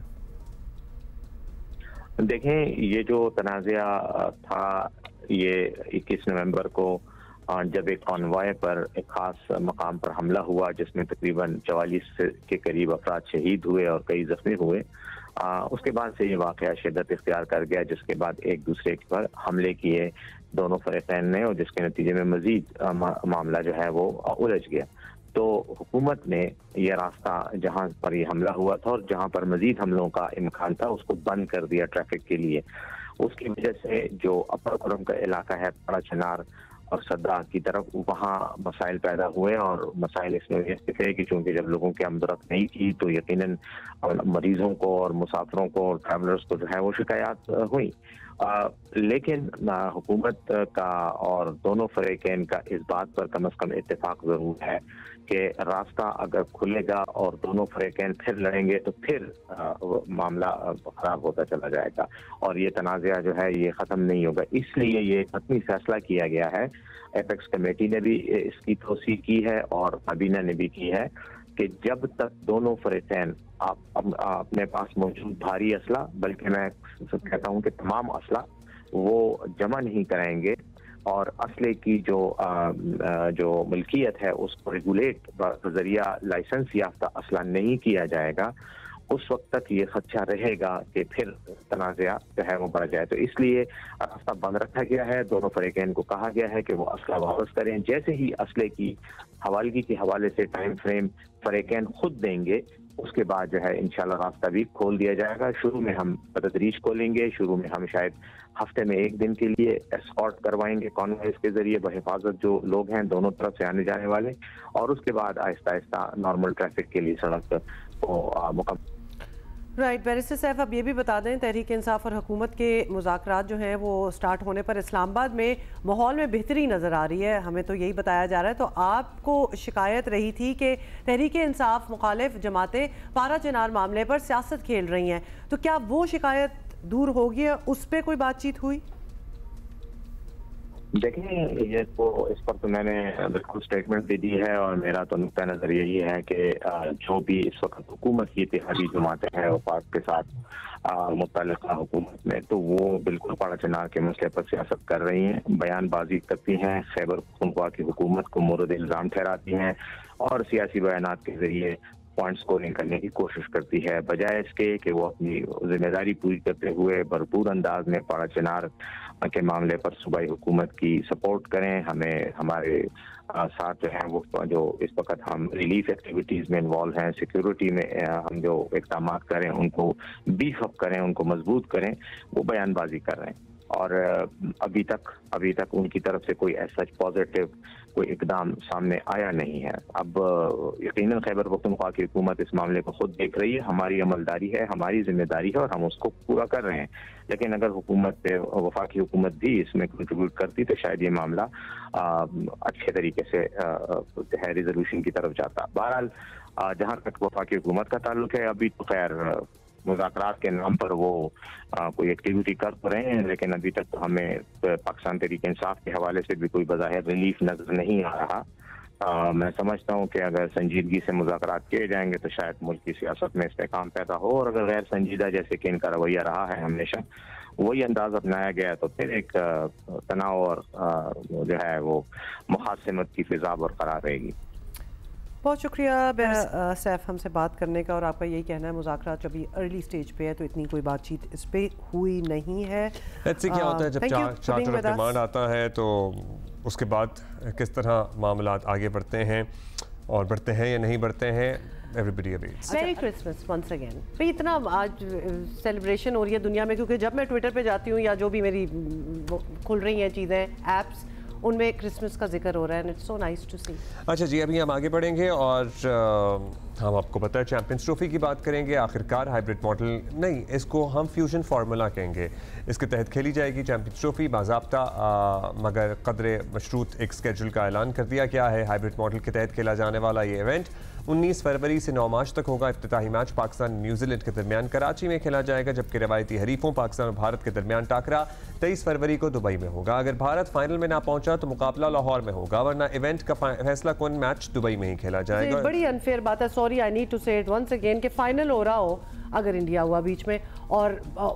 देखें, ये जो तनाज़ा था ये 21 नवंबर को जब एक कॉन्वॉय पर एक ख़ास मकाम पर हमला हुआ जिसमें तकरीबन 44 के करीब अफराद शहीद हुए और कई ज़ख्मी हुए, उसके बाद से ये वाक़या शिद्दत इख्तियार कर गया, जिसके बाद एक दूसरे पर हमले किए दोनों फ़रीक़ैन ने, और जिसके नतीजे में मज़ीद मामला जो है वो उलझ गया। तो हुकूमत ने यह रास्ता जहाँ पर ये हमला हुआ था और जहाँ पर मज़ीद हमलों का इम्कान था उसको बंद कर दिया ट्रैफिक के लिए। उसकी वजह से जो अपर कुरम का इलाका है, बड़ा चनार और सद्दा की तरफ, वहाँ मसाइल पैदा हुए। और मसाइल इसमें थे कि चूँकि जब लोगों की आमदरफ्त नहीं थी तो यकीनन मरीज़ों को और मुसाफिरों को और ट्रैवलर्स को जो है वो शिकायत हुई। लेकिन हुकूमत का और दोनों फ़रीक़ैन का इस बात पर कम अज़ कम इत्तेफाक ज़रूर है कि रास्ता अगर खुलेगा और दोनों फ़रीक़ैन फिर लड़ेंगे तो फिर मामला ख़राब होता चला जाएगा और ये तनाज़ा जो है ये ख़त्म नहीं होगा। इसलिए ये हतमी फैसला किया गया है। एपेक्स कमेटी ने भी इसकी तौसीक़ की है और काबीना ने भी की है कि जब तक दोनों फरीकैन अपने पास मौजूद भारी असला, बल्कि मैं कहता हूं कि तमाम असला वो जमा नहीं कराएंगे और असले की जो मिल्कियत है उसको रेगुलेट बजरिया लाइसेंस याफ्ता असला नहीं किया जाएगा, उस वक्त तक ये खदशा रहेगा कि फिर तनाज़ा जो है वो बढ़ जाए। तो इसलिए रास्ता बंद रखा गया है। दोनों फरीकैन को कहा गया है कि वो असला वापस करें। जैसे ही असले की हवालगी के हवाले से टाइम फ्रेम फरीकैन खुद देंगे, उसके बाद जो है इंशाल्लाह रास्ता भी खोल दिया जाएगा। शुरू में हम बतदरीज खोलेंगे, शुरू में हम शायद हफ्ते में 1 दिन के लिए एस्कॉर्ट करवाएंगे कॉन्वॉयज के जरिए बहिफाजत जो लोग हैं दोनों तरफ से आने जाने वाले, और उसके बाद आहिस्ता आहिस्ता नॉर्मल ट्रैफिक के लिए सड़क को मुकम्मल। राइट, बैरिस्टर सैफ अब ये भी बता दें, तहरीक इंसाफ और हुकूमत के मुज़ाकरात जो हैं वो स्टार्ट होने पर इस्लामाबाद में माहौल में बेहतरी नज़र आ रही है, हमें तो यही बताया जा रहा है। तो आपको शिकायत रही थी कि तहरीक इंसाफ मुखालिफ जमातें पारा चिनार मामले पर सियासत खेल रही हैं, तो क्या वो शिकायत दूर होगी है, उस पर कोई बातचीत हुई? देखिए, ये तो इस पर तो मैंने बिल्कुल स्टेटमेंट भी दी है और मेरा तो नुक्ता नज़र यही है कि जो भी इस वक्त हुकूमत की इत्तेहादी जमातें हैं वफाक के साथ मुतल्लिका हुकूमत में, तो वो बिल्कुल पारा चिनार के मसले पर सियासत कर रही हैं, बयानबाजी करती हैं, खैबर पख्तूनख्वा की हुकूमत को मोरद इल्ज़ाम ठहराती हैं और सियासी बयानात के जरिए पॉइंट स्कोरिंग करने की कोशिश करती है, बजाय इसके कि वो अपनी जिम्मेदारी पूरी करते हुए भरपूर अंदाज में पारा चिनार के मामले पर सूबाई हुकूमत की सपोर्ट करें। हमें हमारे साथ जो है वो जो इस वक्त हम रिलीफ एक्टिविटीज़ में इन्वॉल्व हैं, सिक्योरिटी में हम जो इक़दाम करें उनको बीफ अप करें, उनको मजबूत करें, वो बयानबाजी कर रहे हैं। और अभी तक उनकी तरफ से कोई ऐसा पॉजिटिव कोई इकदाम सामने आया नहीं है। अब यकीनन खैबर पख्तूनख्वा की हुकूमत इस मामले को खुद देख रही है, हमारी अमलदारी है, हमारी जिम्मेदारी है और हम उसको पूरा कर रहे हैं। लेकिन अगर हुकूमत वफाकी हुकूमत भी इसमें कंट्रीब्यूट करती तो शायद ये मामला अच्छे तरीके से है रिजोल्यूशन की तरफ जाता। बहरहाल जहाँ तक वफाकी हुकूमत का ताल्लुक है, अभी तो खैर मुज़ाकरात के नाम पर वो कोई एक्टिविटी कर तो रहे हैं, लेकिन अभी तक तो हमें पाकिस्तान तहरीक इंसाफ के हवाले से भी कोई बज़ाहिर रिलीफ नजर नहीं आ रहा। मैं समझता हूँ कि अगर संजीदगी से मुज़ाकरात किए जाएंगे तो शायद मुल्क की सियासत में इस्तेहकाम पैदा हो, और अगर गैर संजीदा जैसे कि इनका रवैया रहा है हमेशा वही अंदाज अपनाया गया तो फिर एक तनाव और जो है वो मुखासिमत की फिजा बरकरार रहेगी। बहुत शुक्रिया सैफ हमसे बात करने का, और आपका यही कहना है मुज़ाकरात अभी अर्ली स्टेज पे है तो इतनी कोई बातचीत इस पे हुई नहीं है। ऐसे क्या होता है जब चार्टर ऑफ डिमांड आता है तो उसके बाद किस तरह मामलात आगे बढ़ते हैं और बढ़ते हैं या नहीं बढ़ते हैं, everybody awaits. Merry Christmas once again. भाई इतना आज सेलिब्रेशन हो रही है दुनिया में, क्योंकि जब मैं ट्विटर पे जाती हूँ या जो भी मेरी खुल रही हैं चीज़ें ऐप्स, उनमें क्रिसमस का जिक्र हो रहा है, इट्स सो नाइस टू सी। अच्छा जी, अभी हम आगे बढ़ेंगे और हम आपको पता है चैंपियंस ट्रॉफी की बात करेंगे। आखिरकार हाइब्रिड मॉडल नहीं, इसको हम फ्यूजन फार्मूला कहेंगे। इसके तहत खेली जाएगी चैंपियंस ट्रॉफी बाज़ाब्ता, मगर कदरे मशरूत एक स्केड्यूल का ऐलान कर दिया गया है। हाइब्रिड मॉडल के तहत खेला जाने वाला ये इवेंट 19 फरवरी से 9 मार्च तक होगा। इफ्तिताही मैच पाकिस्तान न्यूजीलैंड के दरमियान कराची में खेला जाएगा, जबकि रवायती हरीफों पाकिस्तान और भारत के दरमियान टाकरा 23 फरवरी को दुबई में होगा। अगर भारत फाइनल में ना पहुंचा तो मुकाबला लाहौर में होगा, वरना इवेंट का फैसला कौन मैच दुबई में ही खेला जाएगा। बड़ी अनफेयर बात है, सॉरी आई नीड टू से इट वंस अगेन, कि फाइनल हो रहा हो अगर इंडिया हुआ बीच में और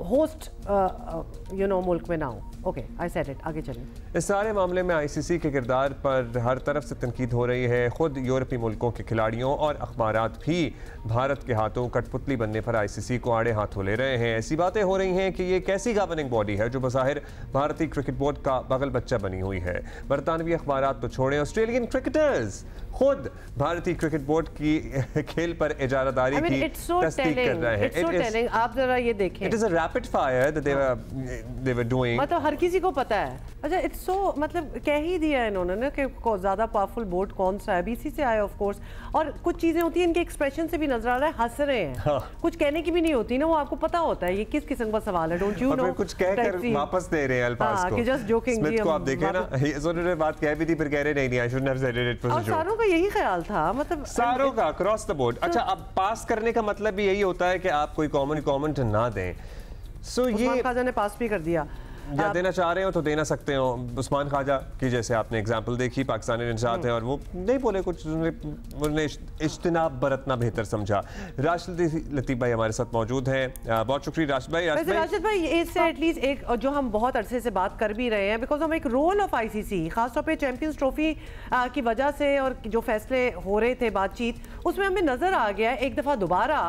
होस्ट मुल्क में ना हो। Okay, I said it. आगे चलें। इस सारे मामले में आईसीसी के किरदार पर हर तरफ से तनकीद हो रही है। खुद यूरोपीय मुल्कों के खिलाड़ियों और अखबारात भी भारत के हाथों कठपुतली बनने पर आईसीसी को आड़े हाथों ले रहे हैं। ऐसी बातें हो रही हैं कि ये कैसी गवर्निंग बॉडी है जो बज़ाहिर भारतीय क्रिकेट बोर्ड का बगल बच्चा बनी हुई है। बरतानवी अखबारात तो छोड़ें, ऑस्ट्रेलियन क्रिकेटर्स खुद भारतीय क्रिकेट बोर्ड की खेल पर इजारादारी की तस्दीक कर रहे हैं। आप जरा ये देखें, it is a rapid fire that they were doing. मतलब हर किसी को पता है। अच्छा, इट्स सो मतलब कह ही दिया इन्होंने ना कि ज्यादा पावरफुल बोर्ड कौन सा है, बीसी से आया ऑफ कोर्स, और कुछ चीजें होती हैं इनके एक्सप्रेशन से भी नजर आ रहा है हंस रहे हैं। हाँ। कुछ कहने की भी नहीं होती ना, वो आपको पता होता है ये किस किस्म का सवाल है। डोंट यू नो, कुछ कहकर वापस दे रहे हैं अल्फाज को। कि जस्ट जोकिंग स्मिथ को आप देखें ना, उन्होंने बात कह भी थी फिर कह रहे नहीं I shouldn't have said it. और सारों का यही ख्याल था, मतलब सारों का अक्रॉस द बोर्ड। अच्छा, अब पास करने का मतलब भी यही होता है कि आप कोई कॉमेंट ना दें। सो ये खाजा ने पास भी कर दिया। या देना चाह रहे हो तो देना सकते हो। उस्मान ख्वाजा की जैसे आपने एग्जांपल देखी, पाकिस्तानी निजात है और वो नहीं बोले कुछ, उन्होंने इज्तिनाब बरतना बेहतर समझा। राशिद लतीफ़ भाई हमारे साथ मौजूद हैं, बहुत शुक्रिया राशिद भाई। राशिद भाई इससे एटलीस्ट एक जो हम बहुत अरसे से बात कर भी रहे हैं, बिकॉज हम एक रोल ऑफ आईसीसी खासतौर पे चैंपियंस ट्रॉफी की वजह से और जो फैसले हो रहे थे बातचीत, उसमें हमें नजर आ गया एक दफा दोबारा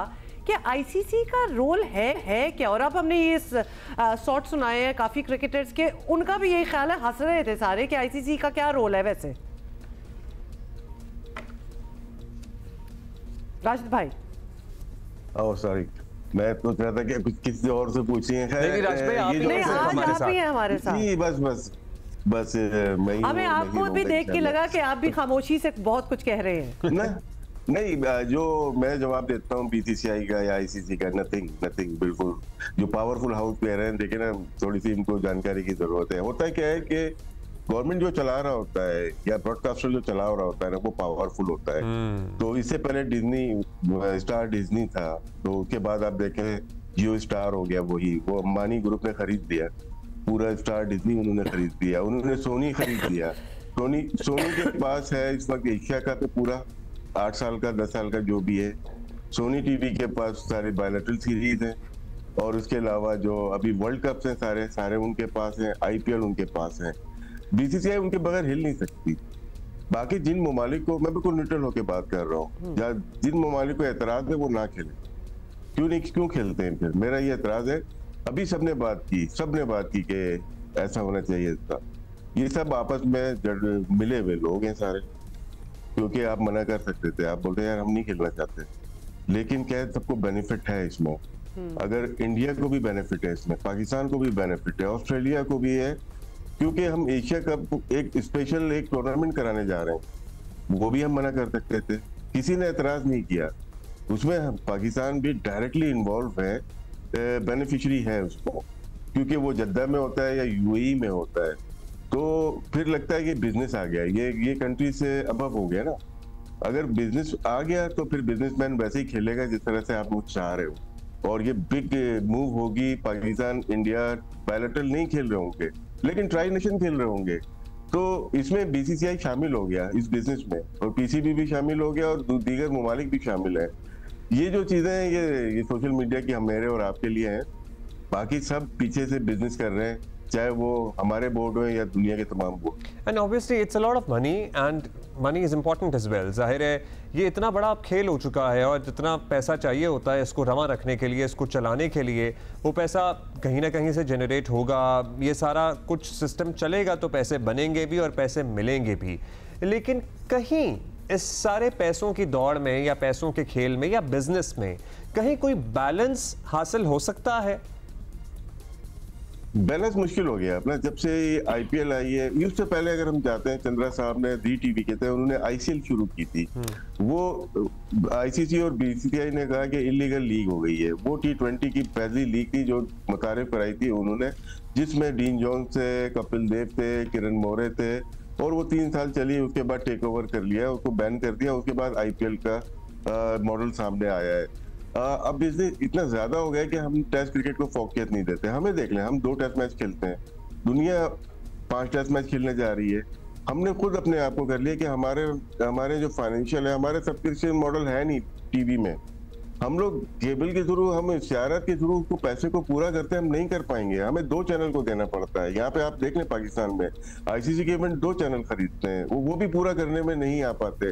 कि आईसीसी का रोल है क्या। और अब हमने ये शॉट सुनाए हैं काफी क्रिकेटर्स के, उनका भी यही ख्याल है, हंस रहे थे सारे कि आईसीसी का क्या रोल है वैसे। राशिद भाई सॉरी, मैं सोच रहा था कि कुछ किसी और से पूछिए। हमारे साथ बस हमें आपको भी देख के लगा कि आप भी खामोशी से बहुत कुछ कह रहे हैं ना। नहीं, जो मैं जवाब देता हूँ बीसीसीआई का या आईसीसी का, नथिंग बिल्कुल। जो पावरफुल हाउस प्लेयर हैं, देखिए ना, थोड़ी सी इनको जानकारी की जरूरत है। होता है क्या है कि गवर्नमेंट जो चला रहा होता है या ब्रॉडकास्टर जो चला रहा होता है ना, वो पावरफुल होता है। तो इससे पहले डिज्नी स्टार डिज्नी था, तो उसके बाद आप देखें जियो स्टार हो गया, वो अंबानी ग्रुप ने खरीद लिया पूरा स्टार डिज्नी, उन्होंने खरीद लिया। उन्होंने सोनी खरीद लिया। सोनी के पास है इस वक्त एशिया का तो पूरा 8 साल का 10 साल का जो भी है। सोनी टीवी के पास सारे बायलैटरल सीरीज हैं और उसके अलावा जो अभी वर्ल्ड कप्स हैं सारे उनके पास हैं, आईपीएल उनके पास है। बीसीसीआई उनके बगैर हिल नहीं सकती। बाकी जिन ममालिक को, मैं बिल्कुल न्यूट्रल होकर बात कर रहा हूँ, जिन ममालिक को एतराज है वो ना खेले। क्यों खेलते हैं फिर? मेरा ये एतराज है। अभी सबने बात की कि ऐसा होना चाहिए था। ये सब आपस में मिले हुए लोग हैं सारे, क्योंकि आप मना कर सकते थे, आप बोलते यार हम नहीं खेलना चाहते, लेकिन क्या सबको बेनिफिट है इसमें। अगर इंडिया को भी बेनिफिट है इसमें, पाकिस्तान को भी बेनिफिट है, ऑस्ट्रेलिया को भी है, क्योंकि हम एशिया कप एक स्पेशल एक टूर्नामेंट कराने जा रहे हैं। वो भी हम मना कर सकते थे, किसी ने एतराज नहीं किया। उसमें पाकिस्तान भी डायरेक्टली इन्वॉल्व है, बेनिफिशियरी है उसको, क्योंकि वो जद्दा में होता है या यूएई में होता है। तो फिर लगता है कि बिजनेस आ गया, ये कंट्री से अबव हो गया ना। अगर बिजनेस आ गया तो फिर बिजनेसमैन वैसे ही खेलेगा जिस तरह से आप वो चाह रहे हो, और ये बिग मूव होगी। पाकिस्तान इंडिया बायलैटरल नहीं खेल रहे होंगे, लेकिन ट्राई नेशन खेल रहे होंगे। तो इसमें बीसीसीआई शामिल हो गया इस बिजनेस में, और पीसीबी भी शामिल हो गया, और दीगर ममालिक भी शामिल है। ये जो चीजें हैं ये सोशल मीडिया की हम मेरे और आपके लिए हैं, बाकी सब पीछे से बिजनेस कर रहे हैं, चाहे वो हमारे बोर्ड हो या दुनिया के तमाम board. And obviously it's a lot of money and money is important as well. जाहिर है ये इतना बड़ा खेल हो चुका है, और जितना पैसा चाहिए होता है इसको रवा रखने के लिए, इसको चलाने के लिए, वो पैसा कहीं ना कहीं से जनरेट होगा। ये सारा कुछ सिस्टम चलेगा तो पैसे बनेंगे भी और पैसे मिलेंगे भी। लेकिन कहीं इस सारे पैसों की दौड़ में या पैसों के खेल में या बिजनेस में कहीं कोई बैलेंस हासिल हो सकता है? बैलेंस मुश्किल हो गया अपना, जब से आईपीएल आई है। उससे पहले अगर हम जाते हैं, चंद्रा साहब ने दी टीवी के थे, उन्होंने आईसीएल शुरू की थी। वो आईसीसी और बीसीसीआई ने कहा कि इलीगल लीग हो गई है। वो T20 की पहली लीग थी जो मुतारिफ कराई थी उन्होंने, जिसमें डीन जॉन्स थे, कपिल देव थे, किरण मोरे थे, और वो 3 साल चली। उसके बाद टेक ओवर कर लिया, उसको बैन कर दिया। उसके बाद आईपीएल का मॉडल सामने आया है। अब बिजनेस इतना ज्यादा हो गया कि हम टेस्ट क्रिकेट को फोकियत नहीं देते। हमें देख लें, हम 2 टेस्ट मैच खेलते हैं, दुनिया 5 टेस्ट मैच खेलने जा रही है। हमने खुद अपने आप को कर लिया कि हमारे जो फाइनेंशियल है, हमारे सब्सक्रिप्शन मॉडल है नहीं टीवी में। हम लोग केबल के थ्रू, हम इशारत के थ्रू उसको पैसे को पूरा करते हैं, हम नहीं कर पाएंगे। हमें 2 चैनल को देना पड़ता है। यहाँ पे आप देख लें, पाकिस्तान में आईसीसी के इवेंट 2 चैनल खरीदते हैं, वो भी पूरा करने में नहीं आ पाते।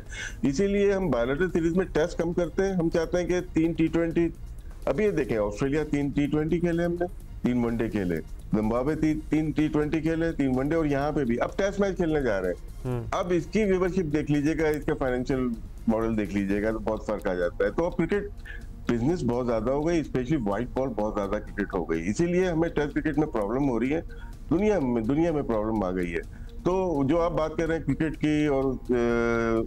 इसीलिए हम बायलैटरल सीरीज में टेस्ट कम करते हैं। हम चाहते हैं कि 3 T20, अभी ये देखें, ऑस्ट्रेलिया 3 T20 खेले, हमने 3 वनडे खेले, जिम्बाब्वे 3 T20 खेले, 3 वनडे, और यहाँ पे भी अब टेस्ट मैच खेलने जा रहे हैं। अब इसकी व्यूवरशिप देख लीजिएगा, इसका फाइनेंशियल मॉडल देख लीजिएगा, तो बहुत फर्क आ जाता है। तो अब क्रिकेट बिजनेस बहुत ज्यादा हो गई, स्पेशली व्हाइट बॉल बहुत ज्यादा क्रिकेट हो गई। इसीलिए हमें टेस्ट क्रिकेट में प्रॉब्लम हो रही है, दुनिया में प्रॉब्लम आ गई है। तो जो आप बात कर रहे हैं क्रिकेट की और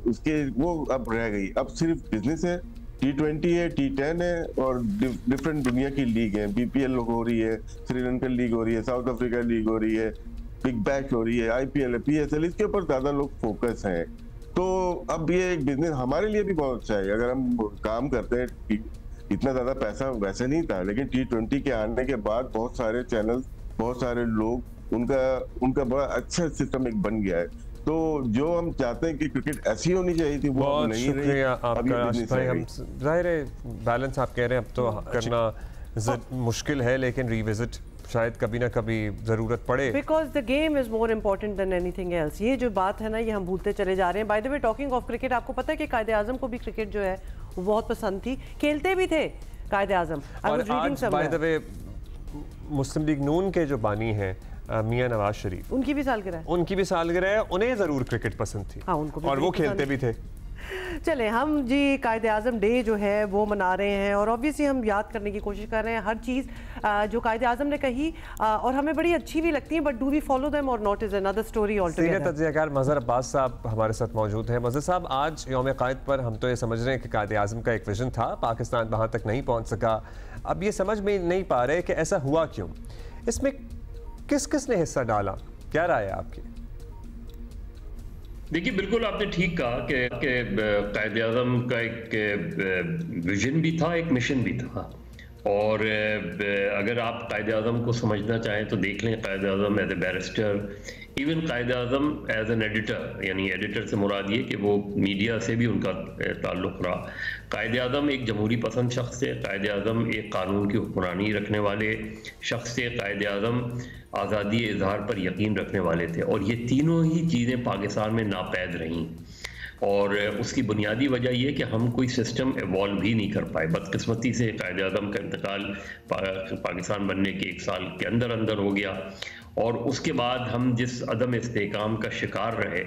उसके, वो अब रह गई। अब सिर्फ बिजनेस है, T20 है, T10 है, और डिफरेंट दुनिया की लीग है। BPL हो रही है, श्रीलंकन लीग हो रही है, साउथ अफ्रीका लीग हो रही है, बिग बैश हो रही है, IPL है, PSL, इसके ऊपर ज्यादा लोग फोकस हैं। तो अब ये एक बिजनेस हमारे लिए भी बहुत अच्छा है। अगर हम काम करते हैं, इतना ज्यादा पैसा वैसे नहीं था, लेकिन T20 के आने के बाद बहुत सारे चैनल बहुत सारे लोग, उनका बड़ा अच्छा सिस्टम एक बन गया है। तो जो हम चाहते हैं कि क्रिकेट ऐसी होनी चाहिए थी, वो बहुत नहीं शुक्रिया आपका राशिद भाई। हम जाहिर है बैलेंस आप कह रहे हैं अब तो करना मुश्किल है, लेकिन रिविजिट शायद कभी ना कभी ज़रूरत पड़े। Because the game is more important than anything else. ये जो बात है ना, ये हम भूलते चले जा रहे हैं। Bye the way, talking of cricket, आपको पता है कि कायदे आज़म को भी क्रिकेट जो है वो बहुत पसंद थी, खेलते भी थे Quaid-e Azam. By the way, Muslim League Noon के जो बानी हैं मियां नवाज शरीफ, उनकी भी सालगिरह है, उन्हें ज़रूर क्रिकेट पसंद थी। हाँ, उनको भी, और वो खेलते भी थे। चले हम जी कायदे आज़म डे जो है वो मना रहे हैं, और ऑब्वियसली हम याद करने की कोशिश कर रहे हैं हर चीज़ जो कायदे आज़म ने कही, और हमें बड़ी अच्छी भी लगती है, but do we follow them or not is another story altogether. Senior तज्ज़ियाकार मज़हर अब्बास साहब हमारे साथ मौजूद हैं। मज़हर साहब, आज यौम क़ायद पर हम तो ये समझ रहे हैं कि कायदे आज़म का एक विजन था, पाकिस्तान वहाँ तक नहीं पहुँच सका। अब ये समझ में नहीं पा रहे कि ऐसा हुआ क्यों, इसमें किस किस ने हिस्सा डाला, क्या राय है आपकी? देखिए, बिल्कुल आपने ठीक कहा कि कायदे आज़म का एक विजन भी था, एक मिशन भी था। और अगर आप कायदे आज़म को समझना चाहें तो देख लें कायदे आज़म एज ए बैरिस्टर, इवन कायदे आज़म एज एन एडिटर, यानी एडिटर से मुराद ये कि वो मीडिया से भी उनका ताल्लुक़ रहा। कायदे आज़म एक जमहूरी पसंद शख्स थे, कायदे आज़म एक कानून की हुक्मरानी रखने वाले शख्स थे, कायदे आज़म आज़ादी इजहार पर यकीन रखने वाले थे, और ये तीनों ही चीज़ें पाकिस्तान में नापैद रहीं। और उसकी बुनियादी वजह यह कि हम कोई सिस्टम एवॉल्व ही नहीं कर पाए। बदकिस्मती से कायदे आज़म का इंतकाल पाकिस्तान बनने के 1 साल के अंदर अंदर हो गया, और उसके बाद हम जिस अदम इस्तेकाम का शिकार रहे,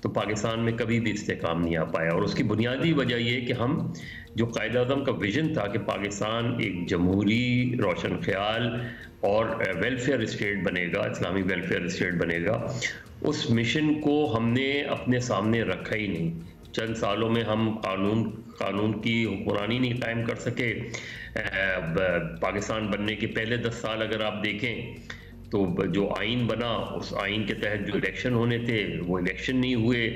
तो पाकिस्तान में कभी भी इस्तेकाम नहीं आ पाया। और उसकी बुनियादी वजह यह कि हम जो कायदे आज़म का विजन था कि पाकिस्तान एक जमहूरी रोशन ख्याल और वेलफेयर स्टेट बनेगा, इस्लामी वेलफेयर स्टेट बनेगा, उस मिशन को हमने अपने सामने रखा ही नहीं। चंद सालों में हम कानून की हुक्मरानी नहीं कायम कर सके। पाकिस्तान बनने के पहले 10 साल अगर आप देखें तो जो आइन बना, उस आइन के तहत जो इलेक्शन होने थे वो इलेक्शन नहीं हुए।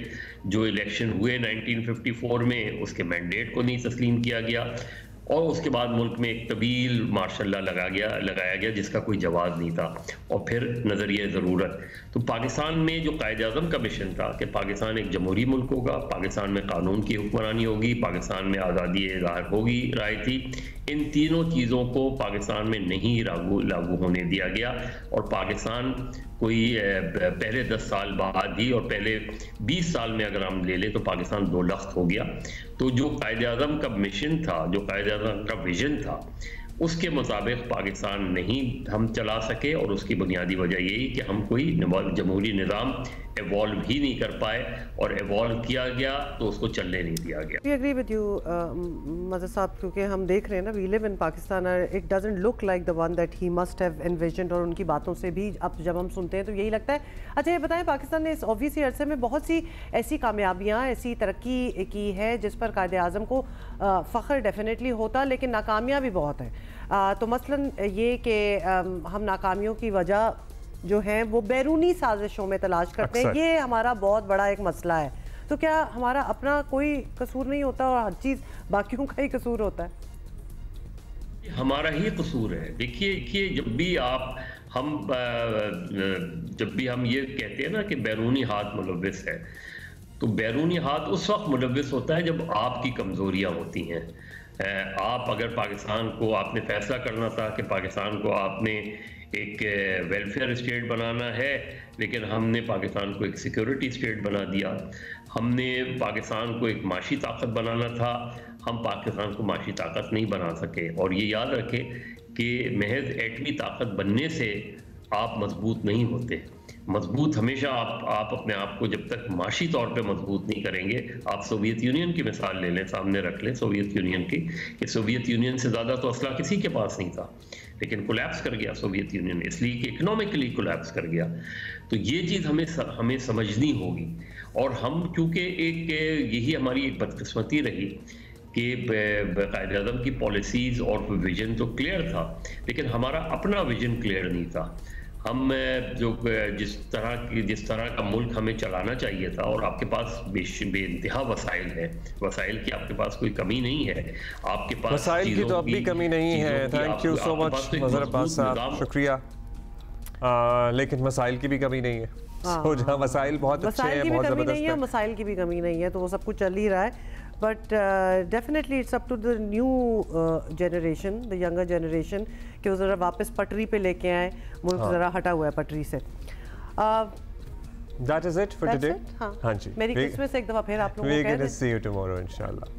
जो इलेक्शन हुए 1954 में, उसके मैंडेट को नहीं तस्लीम किया गया, और उसके बाद मुल्क में एक तवील मार्शल लॉ लगाया गया जिसका कोई जवाब नहीं था। और फिर नज़रिए ज़रूरत, तो पाकिस्तान में जो कायदे आज़म का मिशन था कि पाकिस्तान एक जमहूरी मुल्क होगा, पाकिस्तान में कानून की हुक्मरानी होगी, पाकिस्तान में आज़ादी इज़हार होगी, राय थी, इन तीनों चीज़ों को पाकिस्तान में नहीं लागू होने दिया गया। और पाकिस्तान कोई पहले 10 साल बाद ही, और पहले 20 साल में अगर हम ले लें तो पाकिस्तान 2 लख्त हो गया। तो जो कायदे आज़म का मिशन था, जो कायदे आज़म का विजन था, उसके मुताबिक पाकिस्तान नहीं हम चला सके, और उसकी बुनियादी वजह यही कि हम कोई जमहूरी निज़ाम एवॉल्व ही नहीं कर पाए, और एवॉल्व किया गया तो उसको चलने नहीं दिया गया। We agree with you, Mazhar साहब, क्योंकि हम देख रहे हैं ना, we live in Pakistan, it doesn't look like the one that he must have envisioned, और उनकी बातों से भी अब जब हम सुनते हैं तो यही लगता है। अच्छा, ये बताएं, पाकिस्तान ने इस ऑब्वियसली अरसे में बहुत सी ऐसी कामयाबियाँ, ऐसी तरक्की की है जिस पर कायदे आज़म को फ़ख्र डेफिनेटली होता, लेकिन नाकामियाँ भी बहुत हैं। तो मसलन ये कि हम नाकामियों की वजह जो है वो बैरूनी साजिशों में तलाश करते हैं, ये हमारा बहुत बड़ा एक मसला है। तो क्या हमारा अपना कोई कसूर नहीं होता और हर चीज़ बाकियों का ही कसूर होता है? हमारा ही कसूर है। देखिए जब भी हम ये कहते हैं ना कि बैरूनी हाथ मुलव्विस है, तो बैरूनी हाथ उस वक्त मुलव्विस होता है जब आपकी कमज़ोरियाँ होती हैं। आप अगर पाकिस्तान को, आपने फैसला करना था कि पाकिस्तान को आपने एक वेलफेयर स्टेट बनाना है, लेकिन हमने पाकिस्तान को एक सिक्योरिटी स्टेट बना दिया। हमने पाकिस्तान को एक माशी ताकत बनाना था, हम पाकिस्तान को माशी ताकत नहीं बना सके। और ये याद रखें कि महज एटमी ताकत बनने से आप मजबूत नहीं होते। मजबूत हमेशा आप अपने आप को जब तक माशी तौर पे मजबूत नहीं करेंगे। आप सोवियत यूनियन की मिसाल ले लें, सामने रख लें सोवियत यूनियन की, कि सोवियत यूनियन से ज़्यादा तो असला किसी के पास नहीं था, लेकिन कोलैप्स कर गया सोवियत यूनियन, इसलिए कि इकोनॉमिकली कोलैप्स कर गया। तो ये चीज़ हमें समझनी होगी। और हम क्योंकि यही हमारी एक बदकिस्मती रही कि कायदे आज़म की पॉलिसीज़ और विजन तो क्लियर था, लेकिन हमारा अपना विजन क्लियर नहीं था। हम जो जिस तरह का मुल्क हमें चलाना चाहिए था, और आपके पास बेइंतहा वसाइल है, वसाइल की आपके पास कोई कमी नहीं है, आपके पास वसाइल की तो अब भी कमी नहीं है। Thank you so much Mazhar Abbas साहब, शुक्रिया। लेकिन मसाइल की भी कमी नहीं है। तो जहाँ मसाइल बहुत अच्छे हैं, बहुत ज़बरदस्त है, मसाइल की भी कमी नहीं है, तो वो सब कुछ चल ही रहा है। But definitely it's up to the new generation, the younger generation, कि वो ज़रा वापस पटरी पे लेके आए, मुल्क ज़रा हटा हुआ है पटरी से। That is it for today. हाँ जी, मेरी क्रिसमस एक दफ़ा फिर आप लोगों को see you tomorrow, inshallah.